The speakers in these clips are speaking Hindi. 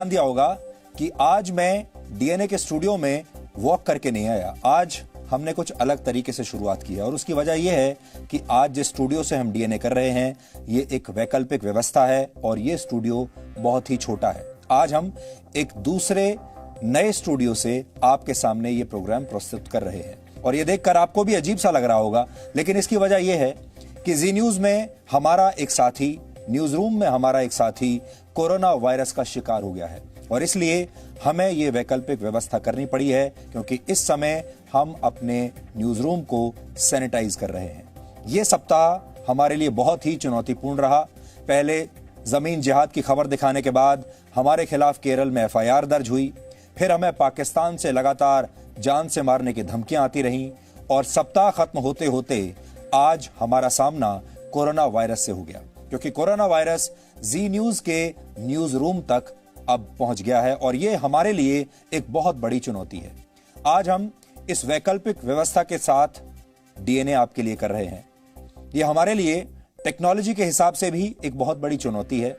दिया होगा कि आज मैं डीएनए के स्टूडियो में वॉक करके नहीं आया। आज हमने कुछ अलग तरीके से शुरुआत की है और उसकी वजह यह है कि आज जिस स्टूडियो से हम डीएनए कर रहे हैं ये एक वैकल्पिक व्यवस्था है और ये स्टूडियो बहुत ही छोटा है। आज हम एक दूसरे नए स्टूडियो से आपके सामने ये प्रोग्राम प्रस्तुत कर रहे हैं और ये देखकर आपको भी अजीब सा लग रहा होगा, लेकिन इसकी वजह यह है कि जी न्यूज में हमारा एक साथी, न्यूज रूम में हमारा एक साथी कोरोना वायरस का शिकार हो गया है और इसलिए हमें यह वैकल्पिक व्यवस्था करनी पड़ी है क्योंकि इस समय हम अपने न्यूज रूम को सैनिटाइज कर रहे हैं। यह सप्ताह हमारे लिए बहुत ही चुनौतीपूर्ण रहा। पहले जमीन जिहाद की खबर दिखाने के बाद हमारे खिलाफ केरल में एफआईआर दर्ज हुई, फिर हमें पाकिस्तान से लगातार जान से मारने की धमकियां आती रहीं और सप्ताह खत्म होते होते आज हमारा सामना कोरोना वायरस से हो गया क्योंकि कोरोना वायरस जी न्यूज के न्यूज रूम तक अब पहुंच गया है और यह हमारे लिए एक बहुत बड़ी चुनौती है। आज हम इस वैकल्पिक व्यवस्था के साथ डीएनए आपके लिए कर रहे हैं। यह हमारे लिए टेक्नोलॉजी के हिसाब से भी एक बहुत बड़ी चुनौती है।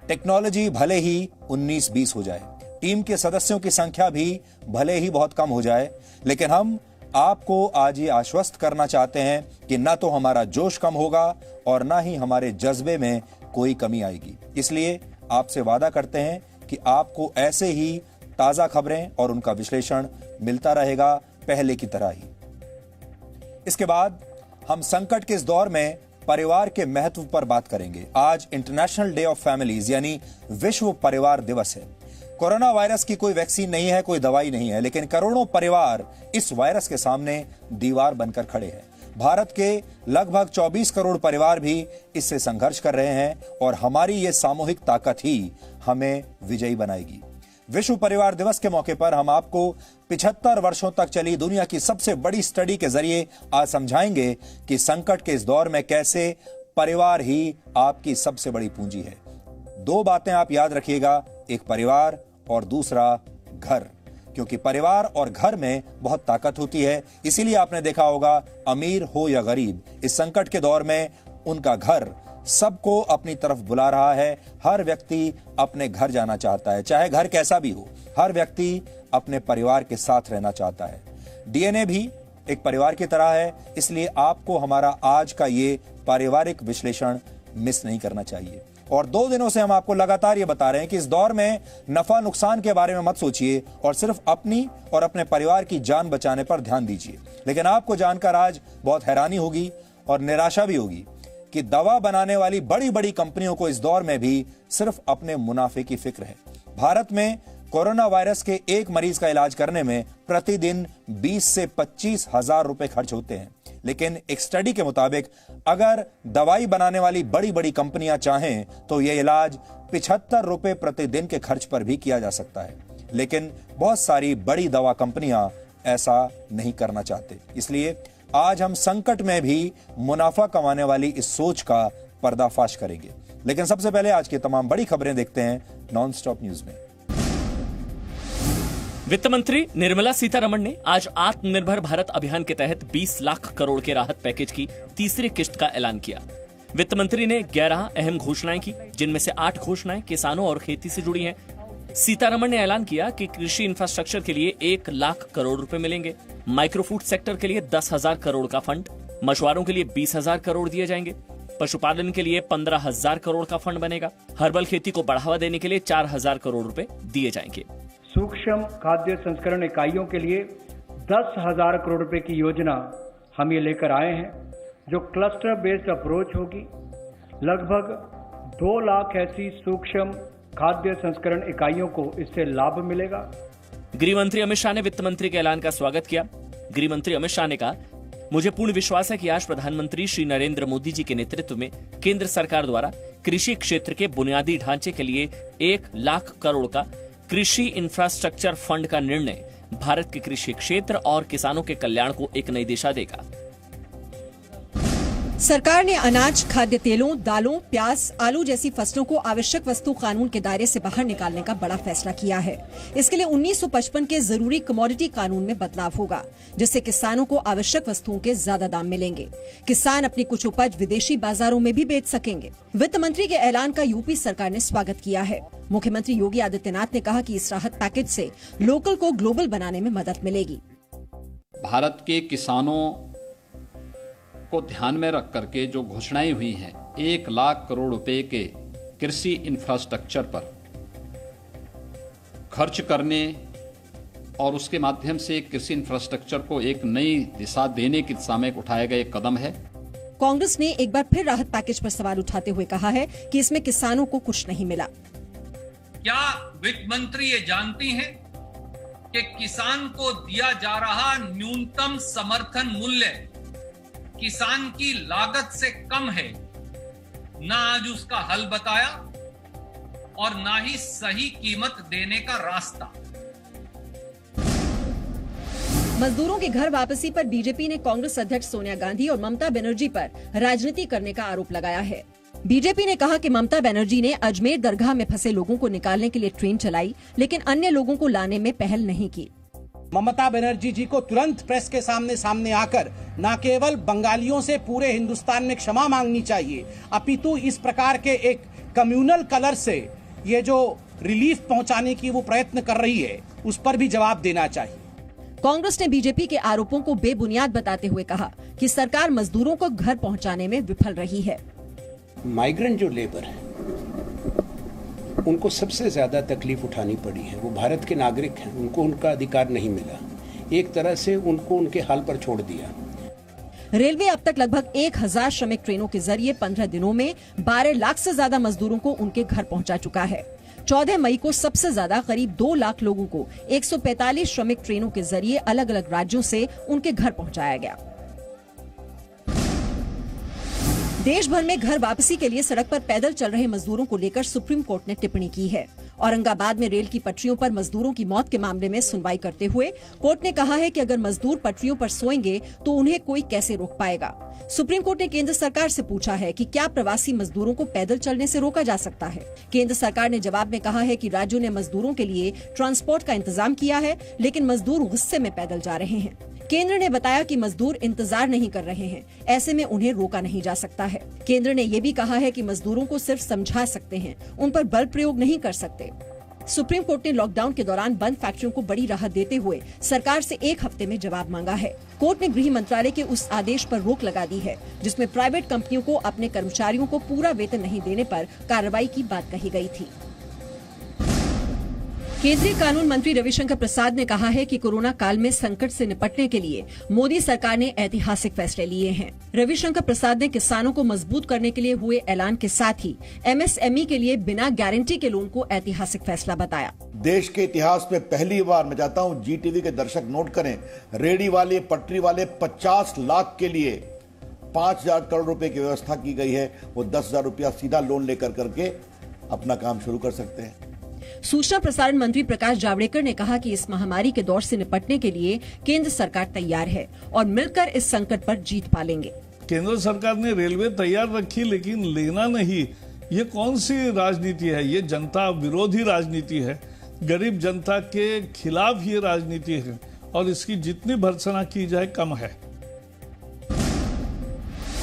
टेक्नोलॉजी भले ही 19-20 हो जाए, टीम के सदस्यों की संख्या भी भले ही बहुत कम हो जाए, लेकिन हम आपको आज ये आश्वस्त करना चाहते हैं कि ना तो हमारा जोश कम होगा और ना ही हमारे जज्बे में कोई कमी आएगी। इसलिए आपसे वादा करते हैं कि आपको ऐसे ही ताजा खबरें और उनका विश्लेषण मिलता रहेगा पहले की तरह ही। इसके बाद हम संकट के इस दौर में परिवार के महत्व पर बात करेंगे। आज इंटरनेशनल डे ऑफ फैमिलीज यानी विश्व परिवार दिवस है। कोरोना वायरस की कोई वैक्सीन नहीं है, कोई दवाई नहीं है, लेकिन करोड़ों परिवार इस वायरस के सामने दीवार बनकर खड़े हैं। भारत के लगभग 24 करोड़ परिवार भी इससे संघर्ष कर रहे हैं और हमारी ये सामूहिक ताकत ही हमें विजयी बनाएगी। विश्व परिवार दिवस के मौके पर हम आपको 75 वर्षों तक चली दुनिया की सबसे बड़ी स्टडी के जरिए आज समझाएंगे कि संकट के इस दौर में कैसे परिवार ही आपकी सबसे बड़ी पूंजी है। दो बातें आप याद रखिएगा, एक परिवार और दूसरा घर, क्योंकि परिवार और घर में बहुत ताकत होती है। इसीलिए आपने देखा होगा अमीर हो या गरीब, इस संकट के दौर में उनका घर सबको अपनी तरफ बुला रहा है। हर व्यक्ति अपने घर जाना चाहता है, चाहे घर कैसा भी हो। हर व्यक्ति अपने परिवार के साथ रहना चाहता है। डीएनए भी एक परिवार की तरह है, इसलिए आपको हमारा आज का ये पारिवारिक विश्लेषण मिस नहीं करना चाहिए। और 2 दिनों से हम आपको लगातार ये बता रहे हैं कि इस दौर में नफा नुकसान के बारे में मत सोचिए और सिर्फ अपनी और अपने परिवार की जान बचाने पर ध्यान दीजिए। लेकिन आपको जानकर आज बहुत हैरानी होगी और निराशा भी होगी कि दवा बनाने वाली बड़ी बड़ी कंपनियों को इस दौर में भी सिर्फ अपने मुनाफे की फिक्र है। भारत में कोरोना वायरस के एक मरीज का इलाज करने में प्रतिदिन 20 से 25 हजार रुपए खर्च होते हैं, लेकिन एक स्टडी के मुताबिक अगर दवाई बनाने वाली बड़ी बड़ी कंपनियां चाहें तो यह इलाज 75 रुपए प्रतिदिन के खर्च पर भी किया जा सकता है। लेकिन बहुत सारी बड़ी दवा कंपनियां ऐसा नहीं करना चाहते। इसलिए आज हम संकट में भी मुनाफा कमाने वाली इस सोच का पर्दाफाश करेंगे। लेकिन सबसे पहले आज की तमाम बड़ी खबरें देखते हैं नॉन स्टॉप न्यूज में। वित्त मंत्री निर्मला सीतारमण ने आज आत्मनिर्भर भारत अभियान के तहत 20 लाख करोड़ के राहत पैकेज की तीसरी किश्त का ऐलान किया। वित्त मंत्री ने 11 अहम घोषणाएं की, जिनमें से 8 घोषणाएं किसानों और खेती से जुड़ी हैं। सीतारमण ने ऐलान किया कि कृषि इंफ्रास्ट्रक्चर के लिए 1 लाख करोड़ रुपए मिलेंगे, माइक्रो फूड सेक्टर के लिए 10,000 करोड़ का फंड, मछुआरों के लिए 20,000 करोड़ दिए जाएंगे, पशुपालन के लिए 15,000 करोड़ का फंड बनेगा, हर्बल खेती को बढ़ावा देने के लिए 4,000 करोड़ रुपए दिए जाएंगे। सूक्ष्म खाद्य संस्करण इकाइयों के लिए 10,000 करोड़ रुपए की योजना हम ये लेकर आए हैं, जो क्लस्टर बेस्ड अप्रोच होगी। लगभग 2 लाख ऐसी सूक्ष्म खाद्य संस्करण इकाइयों को इससे लाभ मिलेगा। गृह मंत्री अमित शाह ने वित्त मंत्री के ऐलान का स्वागत किया। गृह मंत्री अमित शाह ने कहा, मुझे पूर्ण विश्वास है कि आज प्रधानमंत्री श्री नरेंद्र मोदी जी के नेतृत्व में केंद्र सरकार द्वारा कृषि क्षेत्र के बुनियादी ढांचे के लिए 1 लाख करोड़ का कृषि इंफ्रास्ट्रक्चर फंड का निर्णय भारत के कृषि क्षेत्र और किसानों के कल्याण को एक नई दिशा देगा। सरकार ने अनाज, खाद्य तेलों, दालों, प्याज, आलू जैसी फसलों को आवश्यक वस्तु कानून के दायरे से बाहर निकालने का बड़ा फैसला किया है। इसके लिए 1955 के जरूरी कमोडिटी कानून में बदलाव होगा, जिससे किसानों को आवश्यक वस्तुओं के ज्यादा दाम मिलेंगे। किसान अपनी कुछ उपज विदेशी बाजारों में भी बेच सकेंगे। वित्त मंत्री के ऐलान का यूपी सरकार ने स्वागत किया है। मुख्यमंत्री योगी आदित्यनाथ ने कहा कि इस राहत पैकेज से लोकल को ग्लोबल बनाने में मदद मिलेगी। भारत के किसानों को ध्यान में रख करके जो घोषणाएं हुई हैं, 1 लाख करोड़ रुपए के कृषि इंफ्रास्ट्रक्चर पर खर्च करने और उसके माध्यम से कृषि इंफ्रास्ट्रक्चर को एक नई दिशा देने की दिशा में उठाया गया एक कदम है। कांग्रेस ने एक बार फिर राहत पैकेज पर सवाल उठाते हुए कहा है कि इसमें किसानों को कुछ नहीं मिला। क्या वित्त मंत्री ये जानती हैं कि किसान को दिया जा रहा न्यूनतम समर्थन मूल्य किसान की लागत से कम है? ना आज उसका हल बताया और ना ही सही कीमत देने का रास्ता। मजदूरों की घर वापसी पर बीजेपी ने कांग्रेस अध्यक्ष सोनिया गांधी और ममता बनर्जी पर राजनीति करने का आरोप लगाया है। बीजेपी ने कहा कि ममता बनर्जी ने अजमेर दरगाह में फंसे लोगों को निकालने के लिए ट्रेन चलाई, लेकिन अन्य लोगों को लाने में पहल नहीं की। ममता बनर्जी जी को तुरंत प्रेस के सामने आकर न केवल बंगालियों से पूरे हिंदुस्तान में क्षमा मांगनी चाहिए, अपितु इस प्रकार के एक कम्युनल कलर से ये जो रिलीफ पहुंचाने की वो प्रयत्न कर रही है, उस पर भी जवाब देना चाहिए। कांग्रेस ने बीजेपी के आरोपों को बेबुनियाद बताते हुए कहा कि सरकार मजदूरों को घर पहुंचाने में विफल रही है। माइग्रेंट जो लेबर है, उनको सबसे ज्यादा तकलीफ उठानी पड़ी है। वो भारत के नागरिक हैं, उनको उनका अधिकार नहीं मिला। एक तरह से उनको उनके हाल पर छोड़ दिया। रेलवे अब तक लगभग 1000 श्रमिक ट्रेनों के जरिए 15 दिनों में 12 लाख से ज्यादा मजदूरों को उनके घर पहुंचा चुका है। 14 मई को सबसे ज्यादा करीब 2 लाख लोगों को 145 श्रमिक ट्रेनों के जरिए अलग अलग राज्यों से उनके घर पहुंचाया गया। देश भर में घर वापसी के लिए सड़क पर पैदल चल रहे मजदूरों को लेकर सुप्रीम कोर्ट ने टिप्पणी की है। औरंगाबाद में रेल की पटरियों पर मजदूरों की मौत के मामले में सुनवाई करते हुए कोर्ट ने कहा है कि अगर मजदूर पटरियों पर सोएंगे तो उन्हें कोई कैसे रोक पाएगा। सुप्रीम कोर्ट ने केंद्र सरकार से पूछा है कि क्या प्रवासी मजदूरों को पैदल चलने से रोका जा सकता है। केंद्र सरकार ने जवाब में कहा है कि राज्यों ने मजदूरों के लिए ट्रांसपोर्ट का इंतजाम किया है, लेकिन मजदूर गुस्से में पैदल जा रहे हैं। केंद्र ने बताया कि मजदूर इंतजार नहीं कर रहे हैं, ऐसे में उन्हें रोका नहीं जा सकता है। केंद्र ने ये भी कहा है कि मजदूरों को सिर्फ समझा सकते हैं, उन पर बल प्रयोग नहीं कर सकते। सुप्रीम कोर्ट ने लॉकडाउन के दौरान बंद फैक्ट्रियों को बड़ी राहत देते हुए सरकार से 1 हफ्ते में जवाब मांगा है। कोर्ट ने गृह मंत्रालय के उस आदेश पर रोक लगा दी है जिसमें प्राइवेट कंपनियों को अपने कर्मचारियों को पूरा वेतन नहीं देने पर कार्रवाई की बात कही गई थी। केंद्रीय कानून मंत्री रविशंकर प्रसाद ने कहा है कि कोरोना काल में संकट से निपटने के लिए मोदी सरकार ने ऐतिहासिक फैसले लिए हैं। रविशंकर प्रसाद ने किसानों को मजबूत करने के लिए हुए ऐलान के साथ ही MSME के लिए बिना गारंटी के लोन को ऐतिहासिक फैसला बताया। देश के इतिहास में पहली बार, मैं चाहता हूं GTV के दर्शक नोट करें, रेडी वाले, पटरी वाले 50 लाख के लिए 5,000 करोड़ रुपए की व्यवस्था की गई है। वो 10,000 रुपया सीधा लोन लेकर करके अपना काम शुरू कर सकते हैं। सूचना प्रसारण मंत्री प्रकाश जावड़ेकर ने कहा कि इस महामारी के दौर से निपटने के लिए केंद्र सरकार तैयार है और मिलकर इस संकट पर जीत पालेंगे। केंद्र सरकार ने रेलवे तैयार रखी, लेकिन लेना नहीं। ये कौन सी राजनीति है? ये जनता विरोधी राजनीति है, गरीब जनता के खिलाफ ये राजनीति है और इसकी जितनी भर्त्सना की जाए कम है।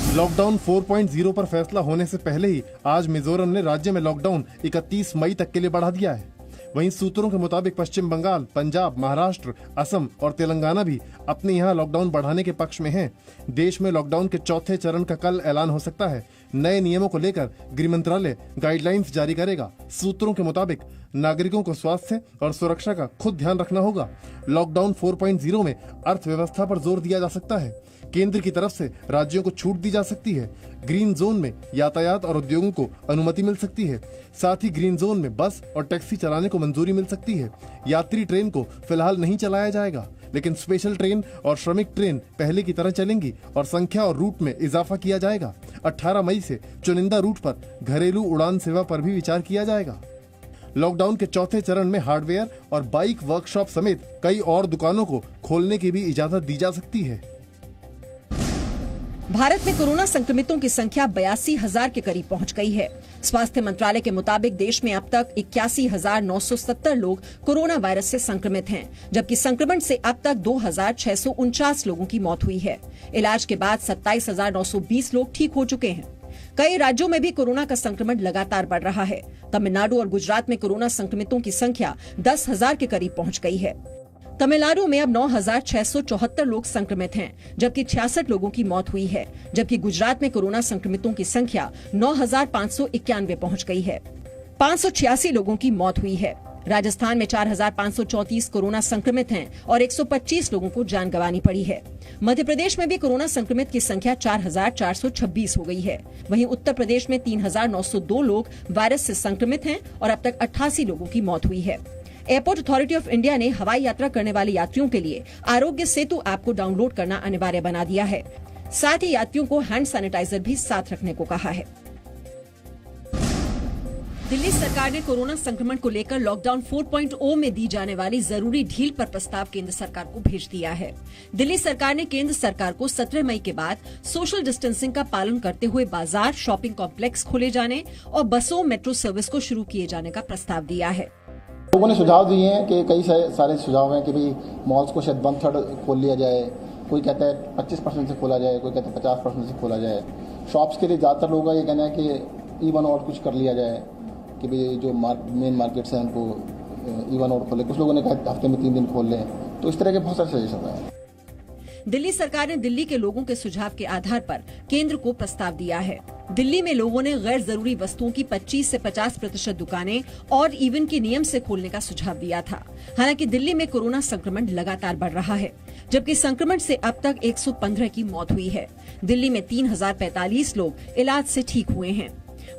लॉकडाउन 4.0 पर फैसला होने से पहले ही आज मिजोरम ने राज्य में लॉकडाउन 31 मई तक के लिए बढ़ा दिया है। वहीं सूत्रों के मुताबिक पश्चिम बंगाल, पंजाब, महाराष्ट्र, असम और तेलंगाना भी अपने यहाँ लॉकडाउन बढ़ाने के पक्ष में हैं। देश में लॉकडाउन के चौथे चरण का कल ऐलान हो सकता है। नए नियमों को लेकर गृह मंत्रालय गाइडलाइंस जारी करेगा। सूत्रों के मुताबिक नागरिकों को स्वास्थ्य और सुरक्षा का खुद ध्यान रखना होगा। लॉकडाउन 4.0 में अर्थव्यवस्था पर जोर दिया जा सकता है। केंद्र की तरफ से राज्यों को छूट दी जा सकती है। ग्रीन जोन में यातायात और उद्योगों को अनुमति मिल सकती है। साथ ही ग्रीन जोन में बस और टैक्सी चलाने को मंजूरी मिल सकती है। यात्री ट्रेन को फिलहाल नहीं चलाया जाएगा, लेकिन स्पेशल ट्रेन और श्रमिक ट्रेन पहले की तरह चलेंगी और संख्या और रूट में इजाफा किया जाएगा। 18 मई से चुनिंदा रूट पर घरेलू उड़ान सेवा पर भी विचार किया जाएगा। लॉकडाउन के चौथे चरण में हार्डवेयर और बाइक वर्कशॉप समेत कई और दुकानों को खोलने की भी इजाजत दी जा सकती है। भारत में कोरोना संक्रमितों की संख्या 82,000 के करीब पहुंच गई है। स्वास्थ्य मंत्रालय के मुताबिक देश में अब तक 81,970 लोग कोरोना वायरस से संक्रमित हैं, जबकि संक्रमण से अब तक 2,649 लोगों की मौत हुई है। इलाज के बाद 27,920 लोग ठीक हो चुके हैं। कई राज्यों में भी कोरोना का संक्रमण लगातार बढ़ रहा है। तमिलनाडु और गुजरात में कोरोना संक्रमितों की संख्या 10,000 के करीब पहुंच गई है। तमिलनाडु में अब 9,674 लोग संक्रमित हैं, जबकि 66 लोगों की मौत हुई है, जबकि गुजरात में कोरोना संक्रमितों की संख्या 9,591 पहुंच गई है। 586 लोगों की मौत हुई है। राजस्थान में 4,534 कोरोना संक्रमित हैं और 125 लोगों को जान गंवानी पड़ी है। मध्य प्रदेश में भी कोरोना संक्रमित की संख्या 4,426 हो गई है। वहीं उत्तर प्रदेश में 3,902 लोग वायरस से संक्रमित हैं और अब तक 88 लोगों की मौत हुई है। एयरपोर्ट अथॉरिटी ऑफ इंडिया ने हवाई यात्रा करने वाले यात्रियों के लिए आरोग्य सेतु ऐप को डाउनलोड करना अनिवार्य बना दिया है। साथ ही यात्रियों को हैंड सैनिटाइजर भी साथ रखने को कहा है। दिल्ली सरकार ने कोरोना संक्रमण को लेकर लॉकडाउन 4.0 में दी जाने वाली जरूरी ढील पर प्रस्ताव केंद्र सरकार को भेज दिया है। दिल्ली सरकार ने केंद्र सरकार को 17 मई के बाद सोशल डिस्टेंसिंग का पालन करते हुए बाजार, शॉपिंग कॉम्प्लेक्स खोले जाने और बसों, मेट्रो सर्विस को शुरू किए जाने का प्रस्ताव दिया है। लोगों ने सुझाव दिए हैं कि कई सारे सुझाव हैं कि भाई मॉल्स को शायद 1/3 खोल लिया जाए, कोई कहता है 25% से खोला जाए, कोई कहता है 50% से खोला जाए। शॉप्स के लिए ज्यादातर लोगों का ये कहना है कि इवन और कुछ कर लिया जाए कि भाई जो मेन मार्केट्स हैं उनको इवन और खोले। कुछ लोगों ने कहा हफ्ते में 3 दिन खोल लें, तो इस तरह के बहुत सारे सजेशन हैं। दिल्ली सरकार ने दिल्ली के लोगों के सुझाव के आधार पर केंद्र को प्रस्ताव दिया है। दिल्ली में लोगों ने गैर जरूरी वस्तुओं की 25 से 50% दुकानें और इवन के नियम से खोलने का सुझाव दिया था। हालांकि दिल्ली में कोरोना संक्रमण लगातार बढ़ रहा है, जबकि संक्रमण से अब तक 115 की मौत हुई है। दिल्ली में 3,045 लोग इलाज से ठीक हुए हैं।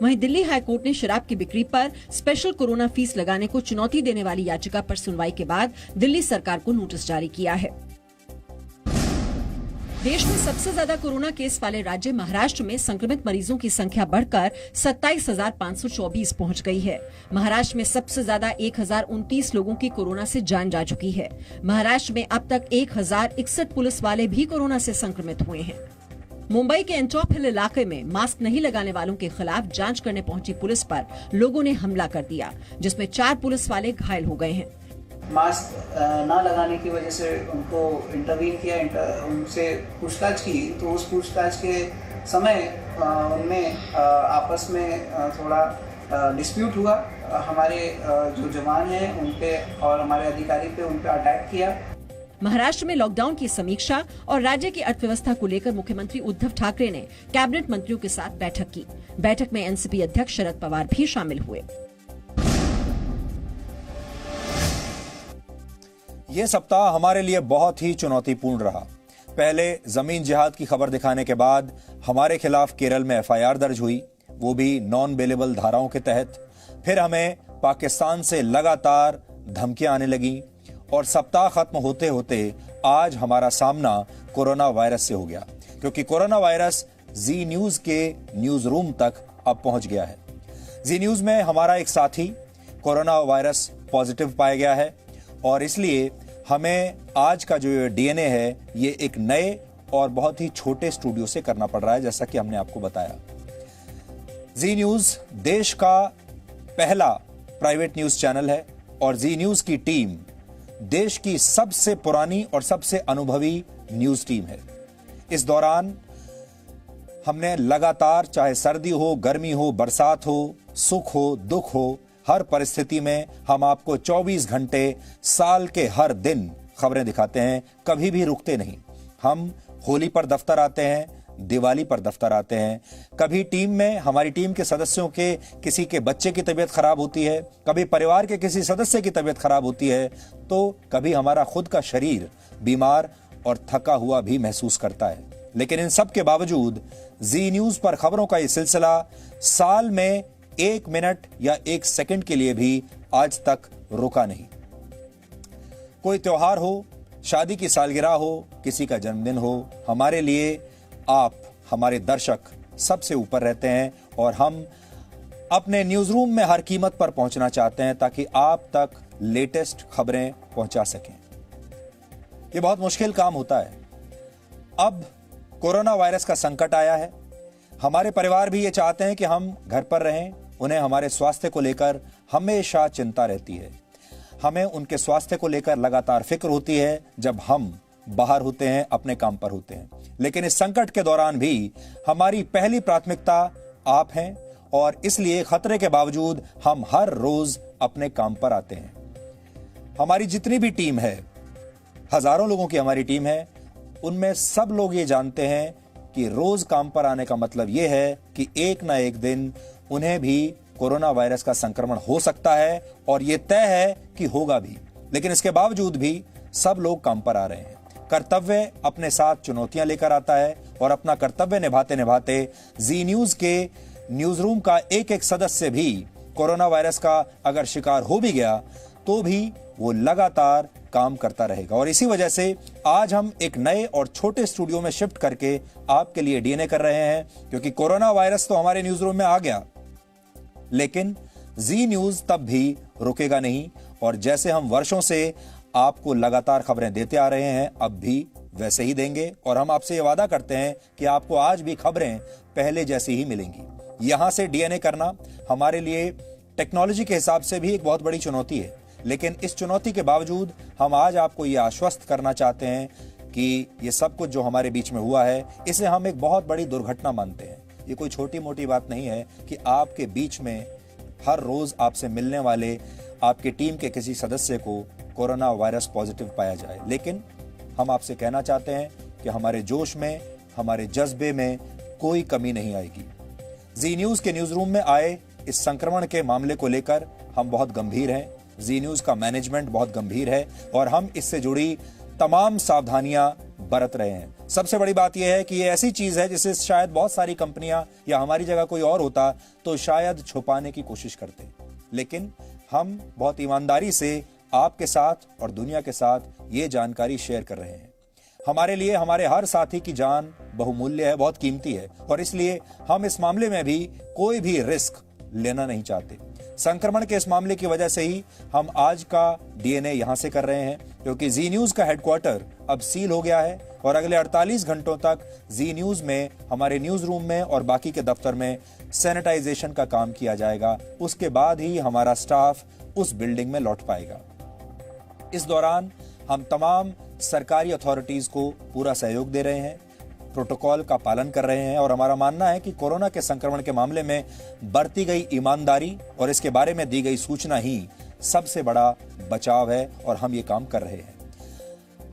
वहीं दिल्ली हाईकोर्ट ने शराब की बिक्री पर स्पेशल कोरोना फीस लगाने को चुनौती देने वाली याचिका पर सुनवाई के बाद दिल्ली सरकार को नोटिस जारी किया है। देश में सबसे ज्यादा कोरोना केस वाले राज्य महाराष्ट्र में संक्रमित मरीजों की संख्या बढ़कर 27,524 पहुंच गई है। महाराष्ट्र में सबसे ज्यादा 1,029 लोगों की कोरोना से जान जा चुकी है। महाराष्ट्र में अब तक 1,061 पुलिस वाले भी कोरोना से संक्रमित हुए हैं। मुंबई के एंटॉप हिल इलाके में मास्क नहीं लगाने वालों के खिलाफ जांच करने पहुंची पुलिस पर लोगों ने हमला कर दिया, जिसमें 4 पुलिस वाले घायल हो गए हैं। मास्क ना लगाने की वजह से उनको इंटरवीन किया, उनसे पूछताछ की, तो उस पूछताछ के समय उनमें आपस में थोड़ा डिस्प्यूट हुआ। हमारे जो जवान हैं उन पे और हमारे अधिकारी पे उन पे अटैक किया। महाराष्ट्र में लॉकडाउन की समीक्षा और राज्य की अर्थव्यवस्था को लेकर मुख्यमंत्री उद्धव ठाकरे ने कैबिनेट मंत्रियों के साथ बैठक की। बैठक में एनसीपी अध्यक्ष शरद पवार भी शामिल हुए। ये सप्ताह हमारे लिए बहुत ही चुनौतीपूर्ण रहा। पहले जमीन जिहाद की खबर दिखाने के बाद हमारे खिलाफ केरल में एफआईआर दर्ज हुई, वो भी नॉन बेलेबल धाराओं के तहत। फिर हमें पाकिस्तान से लगातार धमकियां आने लगी और सप्ताह खत्म होते होते आज हमारा सामना कोरोना वायरस से हो गया, क्योंकि कोरोना वायरस जी न्यूज के न्यूज रूम तक अब पहुंच गया है। जी न्यूज में हमारा एक साथी कोरोना वायरस पॉजिटिव पाया गया है और इसलिए हमें आज का जो डीएनए है ये एक नए और बहुत ही छोटे स्टूडियो से करना पड़ रहा है, जैसा कि हमने आपको बताया। जी न्यूज देश का पहला प्राइवेट न्यूज चैनल है और जी न्यूज की टीम देश की सबसे पुरानी और सबसे अनुभवी न्यूज टीम है। इस दौरान हमने लगातार, चाहे सर्दी हो, गर्मी हो, बरसात हो, सुख हो, दुख हो, हर परिस्थिति में हम आपको 24 घंटे साल के हर दिन खबरें दिखाते हैं, कभी भी रुकते नहीं। हम होली पर दफ्तर आते हैं, दिवाली पर दफ्तर आते हैं। कभी टीम में, हमारी टीम के सदस्यों के किसी के बच्चे की तबीयत खराब होती है, कभी परिवार के किसी सदस्य की तबीयत खराब होती है, तो कभी हमारा खुद का शरीर बीमार और थका हुआ भी महसूस करता है। लेकिन इन सब के बावजूद जी न्यूज पर खबरों का यह सिलसिला साल में 1 मिनट या 1 सेकंड के लिए भी आज तक रुका नहीं। कोई त्योहार हो, शादी की सालगिरह हो, किसी का जन्मदिन हो, हमारे लिए आप, हमारे दर्शक सबसे ऊपर रहते हैं और हम अपने न्यूज रूम में हर कीमत पर पहुंचना चाहते हैं ताकि आप तक लेटेस्ट खबरें पहुंचा सकें। यह बहुत मुश्किल काम होता है। अब कोरोना वायरस का संकट आया है। हमारे परिवार भी ये चाहते हैं कि हम घर पर रहें। उन्हें हमारे स्वास्थ्य को लेकर हमेशा चिंता रहती है। हमें उनके स्वास्थ्य को लेकर लगातार फिक्र होती है जब हम बाहर होते हैं, अपने काम पर होते हैं। लेकिन इस संकट के दौरान भी हमारी पहली प्राथमिकता आप हैं और इसलिए खतरे के बावजूद हम हर रोज अपने काम पर आते हैं। हमारी जितनी भी टीम है, हजारों लोगों की हमारी टीम है, उनमें सब लोग ये जानते हैं कि रोज काम पर आने का मतलब यह है कि एक ना एक दिन उन्हें भी कोरोना वायरस का संक्रमण हो सकता है और यह तय है कि होगा भी। लेकिन इसके बावजूद भी सब लोग काम पर आ रहे हैं। कर्तव्य अपने साथ चुनौतियां लेकर आता है और अपना कर्तव्य निभाते निभाते जी न्यूज के न्यूज रूम का एक एक सदस्य भी कोरोना वायरस का अगर शिकार हो भी गया तो भी वो लगातार काम करता रहेगा। और इसी वजह से आज हम एक नए और छोटे स्टूडियो में शिफ्ट करके आपके लिए डीएनए कर रहे हैं, क्योंकि कोरोना वायरस तो हमारे न्यूज रूम में आ गया, लेकिन जी न्यूज तब भी रुकेगा नहीं। और जैसे हम वर्षों से आपको लगातार खबरें देते आ रहे हैं, अब भी वैसे ही देंगे। और हम आपसे ये वादा करते हैं कि आपको आज भी खबरें पहले जैसी ही मिलेंगी। यहां से डीएनए करना हमारे लिए टेक्नोलॉजी के हिसाब से भी एक बहुत बड़ी चुनौती है, लेकिन इस चुनौती के बावजूद हम आज आपको ये आश्वस्त करना चाहते हैं कि ये सब कुछ जो हमारे बीच में हुआ है, इसे हम एक बहुत बड़ी दुर्घटना मानते हैं। ये कोई छोटी मोटी बात नहीं है कि आपके बीच में हर रोज आपसे मिलने वाले आपकी टीम के किसी सदस्य को कोरोना वायरस पॉजिटिव पाया जाए। लेकिन हम आपसे कहना चाहते हैं कि हमारे जोश में, हमारे जज्बे में कोई कमी नहीं आएगी। जी न्यूज के न्यूज रूम में आए इस संक्रमण के मामले को लेकर हम बहुत गंभीर हैं। जी न्यूज का मैनेजमेंट बहुत गंभीर है और हम इससे जुड़ी तमाम सावधानियां बरत रहे हैं। सबसे बड़ी बात यह है कि ये ऐसी चीज है जिसे शायद बहुत सारी कंपनियां या हमारी जगह कोई और होता तो शायद छुपाने की कोशिश करते, लेकिन हम बहुत ईमानदारी से आपके साथ और दुनिया के साथ ये जानकारी शेयर कर रहे हैं। हमारे लिए हमारे हर साथी की जान बहुमूल्य है, बहुत कीमती है, और इसलिए हम इस मामले में भी कोई भी रिस्क लेना नहीं चाहते। संक्रमण के इस मामले की वजह से ही हम आज का डीएनए यहां से कर रहे हैं, क्योंकि जी न्यूज का हेडक्वार्टर अब सील हो गया है और अगले 48 घंटों तक जी न्यूज में, हमारे न्यूज रूम में और बाकी के दफ्तर में सैनिटाइजेशन का काम किया जाएगा। उसके बाद ही हमारा स्टाफ उस बिल्डिंग में लौट पाएगा। इस दौरान हम तमाम सरकारी अथॉरिटीज को पूरा सहयोग दे रहे हैं, प्रोटोकॉल का पालन कर रहे हैं और हमारा मानना है कि कोरोना के संक्रमण के मामले में बरती गई ईमानदारी और इसके बारे में दी गई सूचना ही सबसे बड़ा बचाव है और हम ये काम कर रहे हैं।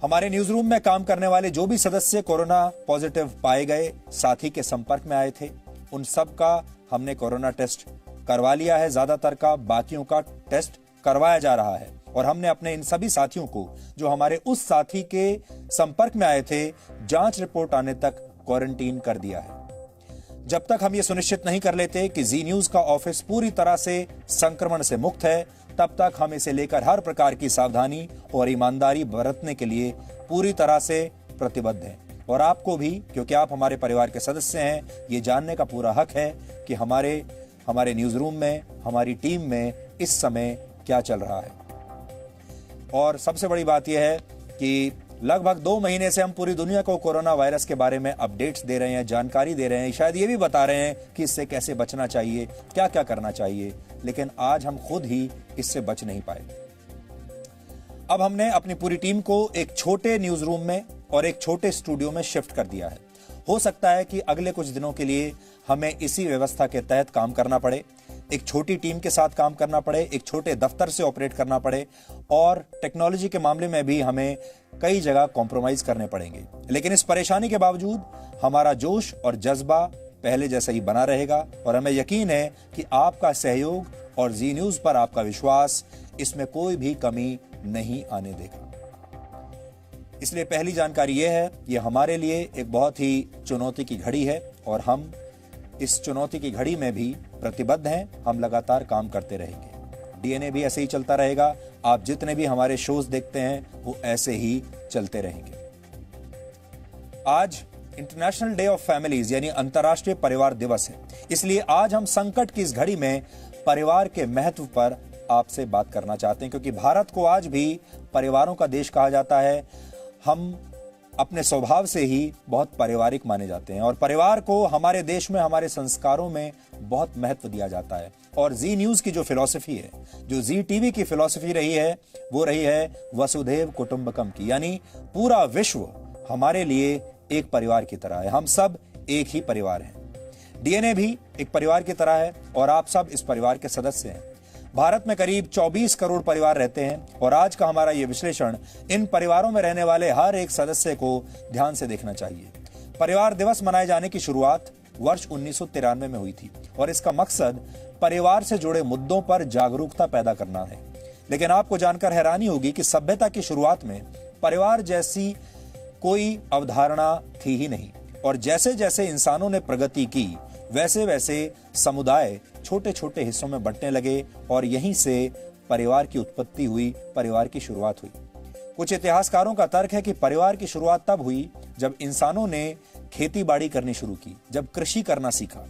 हमारे न्यूज रूम में काम करने वाले जो भी सदस्य कोरोना पॉजिटिव पाए गए, साथी के संपर्क में आए थे, उन सब का हमने कोरोना टेस्ट करवा लिया है। ज्यादातर का, बाकियों का टेस्ट करवाया जा रहा है और हमने अपने इन सभी साथियों को जो हमारे उस साथी के संपर्क में आए थे, जांच रिपोर्ट आने तक क्वारंटीन कर दिया है। जब तक हम ये सुनिश्चित नहीं कर लेते कि जी न्यूज का ऑफिस पूरी तरह से संक्रमण से मुक्त है, तब तक हम इसे लेकर हर प्रकार की सावधानी और ईमानदारी बरतने के लिए पूरी तरह से प्रतिबद्ध हैं। और आपको भी, क्योंकि आप हमारे परिवार के सदस्य हैं, ये जानने का पूरा हक है कि हमारे न्यूज रूम में, हमारी टीम में इस समय क्या चल रहा है। और सबसे बड़ी बात यह है कि लगभग 2 महीने से हम पूरी दुनिया को कोरोना वायरस के बारे में अपडेट्स दे रहे हैं, जानकारी दे रहे हैं, शायद ये भी बता रहे हैं कि इससे कैसे बचना चाहिए, क्या क्या करना चाहिए, लेकिन आज हम खुद ही इससे बच नहीं पाए। अब हमने अपनी पूरी टीम को एक छोटे न्यूज रूम में और एक छोटे स्टूडियो में शिफ्ट कर दिया है। हो सकता है कि अगले कुछ दिनों के लिए हमें इसी व्यवस्था के तहत काम करना पड़े, एक छोटी टीम के साथ काम करना पड़े, एक छोटे दफ्तर से ऑपरेट करना पड़े और टेक्नोलॉजी के मामले में भी हमें कई जगह कॉम्प्रोमाइज करने पड़ेंगे। लेकिन इस परेशानी के बावजूद हमारा जोश और जज्बा पहले जैसा ही बना रहेगा और हमें यकीन है कि आपका सहयोग और जी न्यूज पर आपका विश्वास, इसमें कोई भी कमी नहीं आने देगा। इसलिए पहली जानकारी यह है, यह हमारे लिए एक बहुत ही चुनौती की घड़ी है और हम इस चुनौती की घड़ी में भी प्रतिबद्ध हैं। हम लगातार काम करते रहेंगे। डीएनए भी ऐसे ही चलता रहेगा। आप जितने भी हमारे शोज देखते हैं वो ऐसे ही चलते रहेंगे। आज इंटरनेशनल डे ऑफ फैमिलीज यानी अंतर्राष्ट्रीय परिवार दिवस है, इसलिए आज हम संकट की इस घड़ी में परिवार के महत्व पर आपसे बात करना चाहते हैं, क्योंकि भारत को आज भी परिवारों का देश कहा जाता है। हम अपने स्वभाव से ही बहुत पारिवारिक माने जाते हैं और परिवार को हमारे देश में, हमारे संस्कारों में बहुत महत्व दिया जाता है। और जी न्यूज की जो फिलॉसफी है, जो जी टीवी की फिलॉसफी रही है, वो रही है वसुधैव कुटुंबकम की, यानी पूरा विश्व हमारे लिए एक परिवार की तरह है। हम सब एक ही परिवार हैं। डीएनए भी एक परिवार की तरह है और आप सब इस परिवार के सदस्य हैं। भारत में करीब 24 करोड़ परिवार रहते हैं और आज का हमारा यह विश्लेषण इन परिवारों में रहने वाले हर एक सदस्य को ध्यान से देखना चाहिए। परिवार दिवस मनाए जाने की शुरुआत वर्ष 1993 में हुई थी और इसका मकसद परिवार से जुड़े मुद्दों पर जागरूकता पैदा करना है। लेकिन आपको जानकर हैरानी होगी कि सभ्यता की शुरुआत में परिवार जैसी कोई अवधारणा थी ही नहीं और जैसे जैसे इंसानों ने प्रगति की वैसे वैसे समुदाय छोटे छोटे हिस्सों में बंटने लगे और यहीं से परिवार की उत्पत्ति हुई, परिवार की शुरुआत हुई। कुछ इतिहासकारों का तर्क है कि परिवार की शुरुआत तब हुई जब इंसानों ने खेती बाड़ी करनी शुरू की, जब कृषि करना सीखा।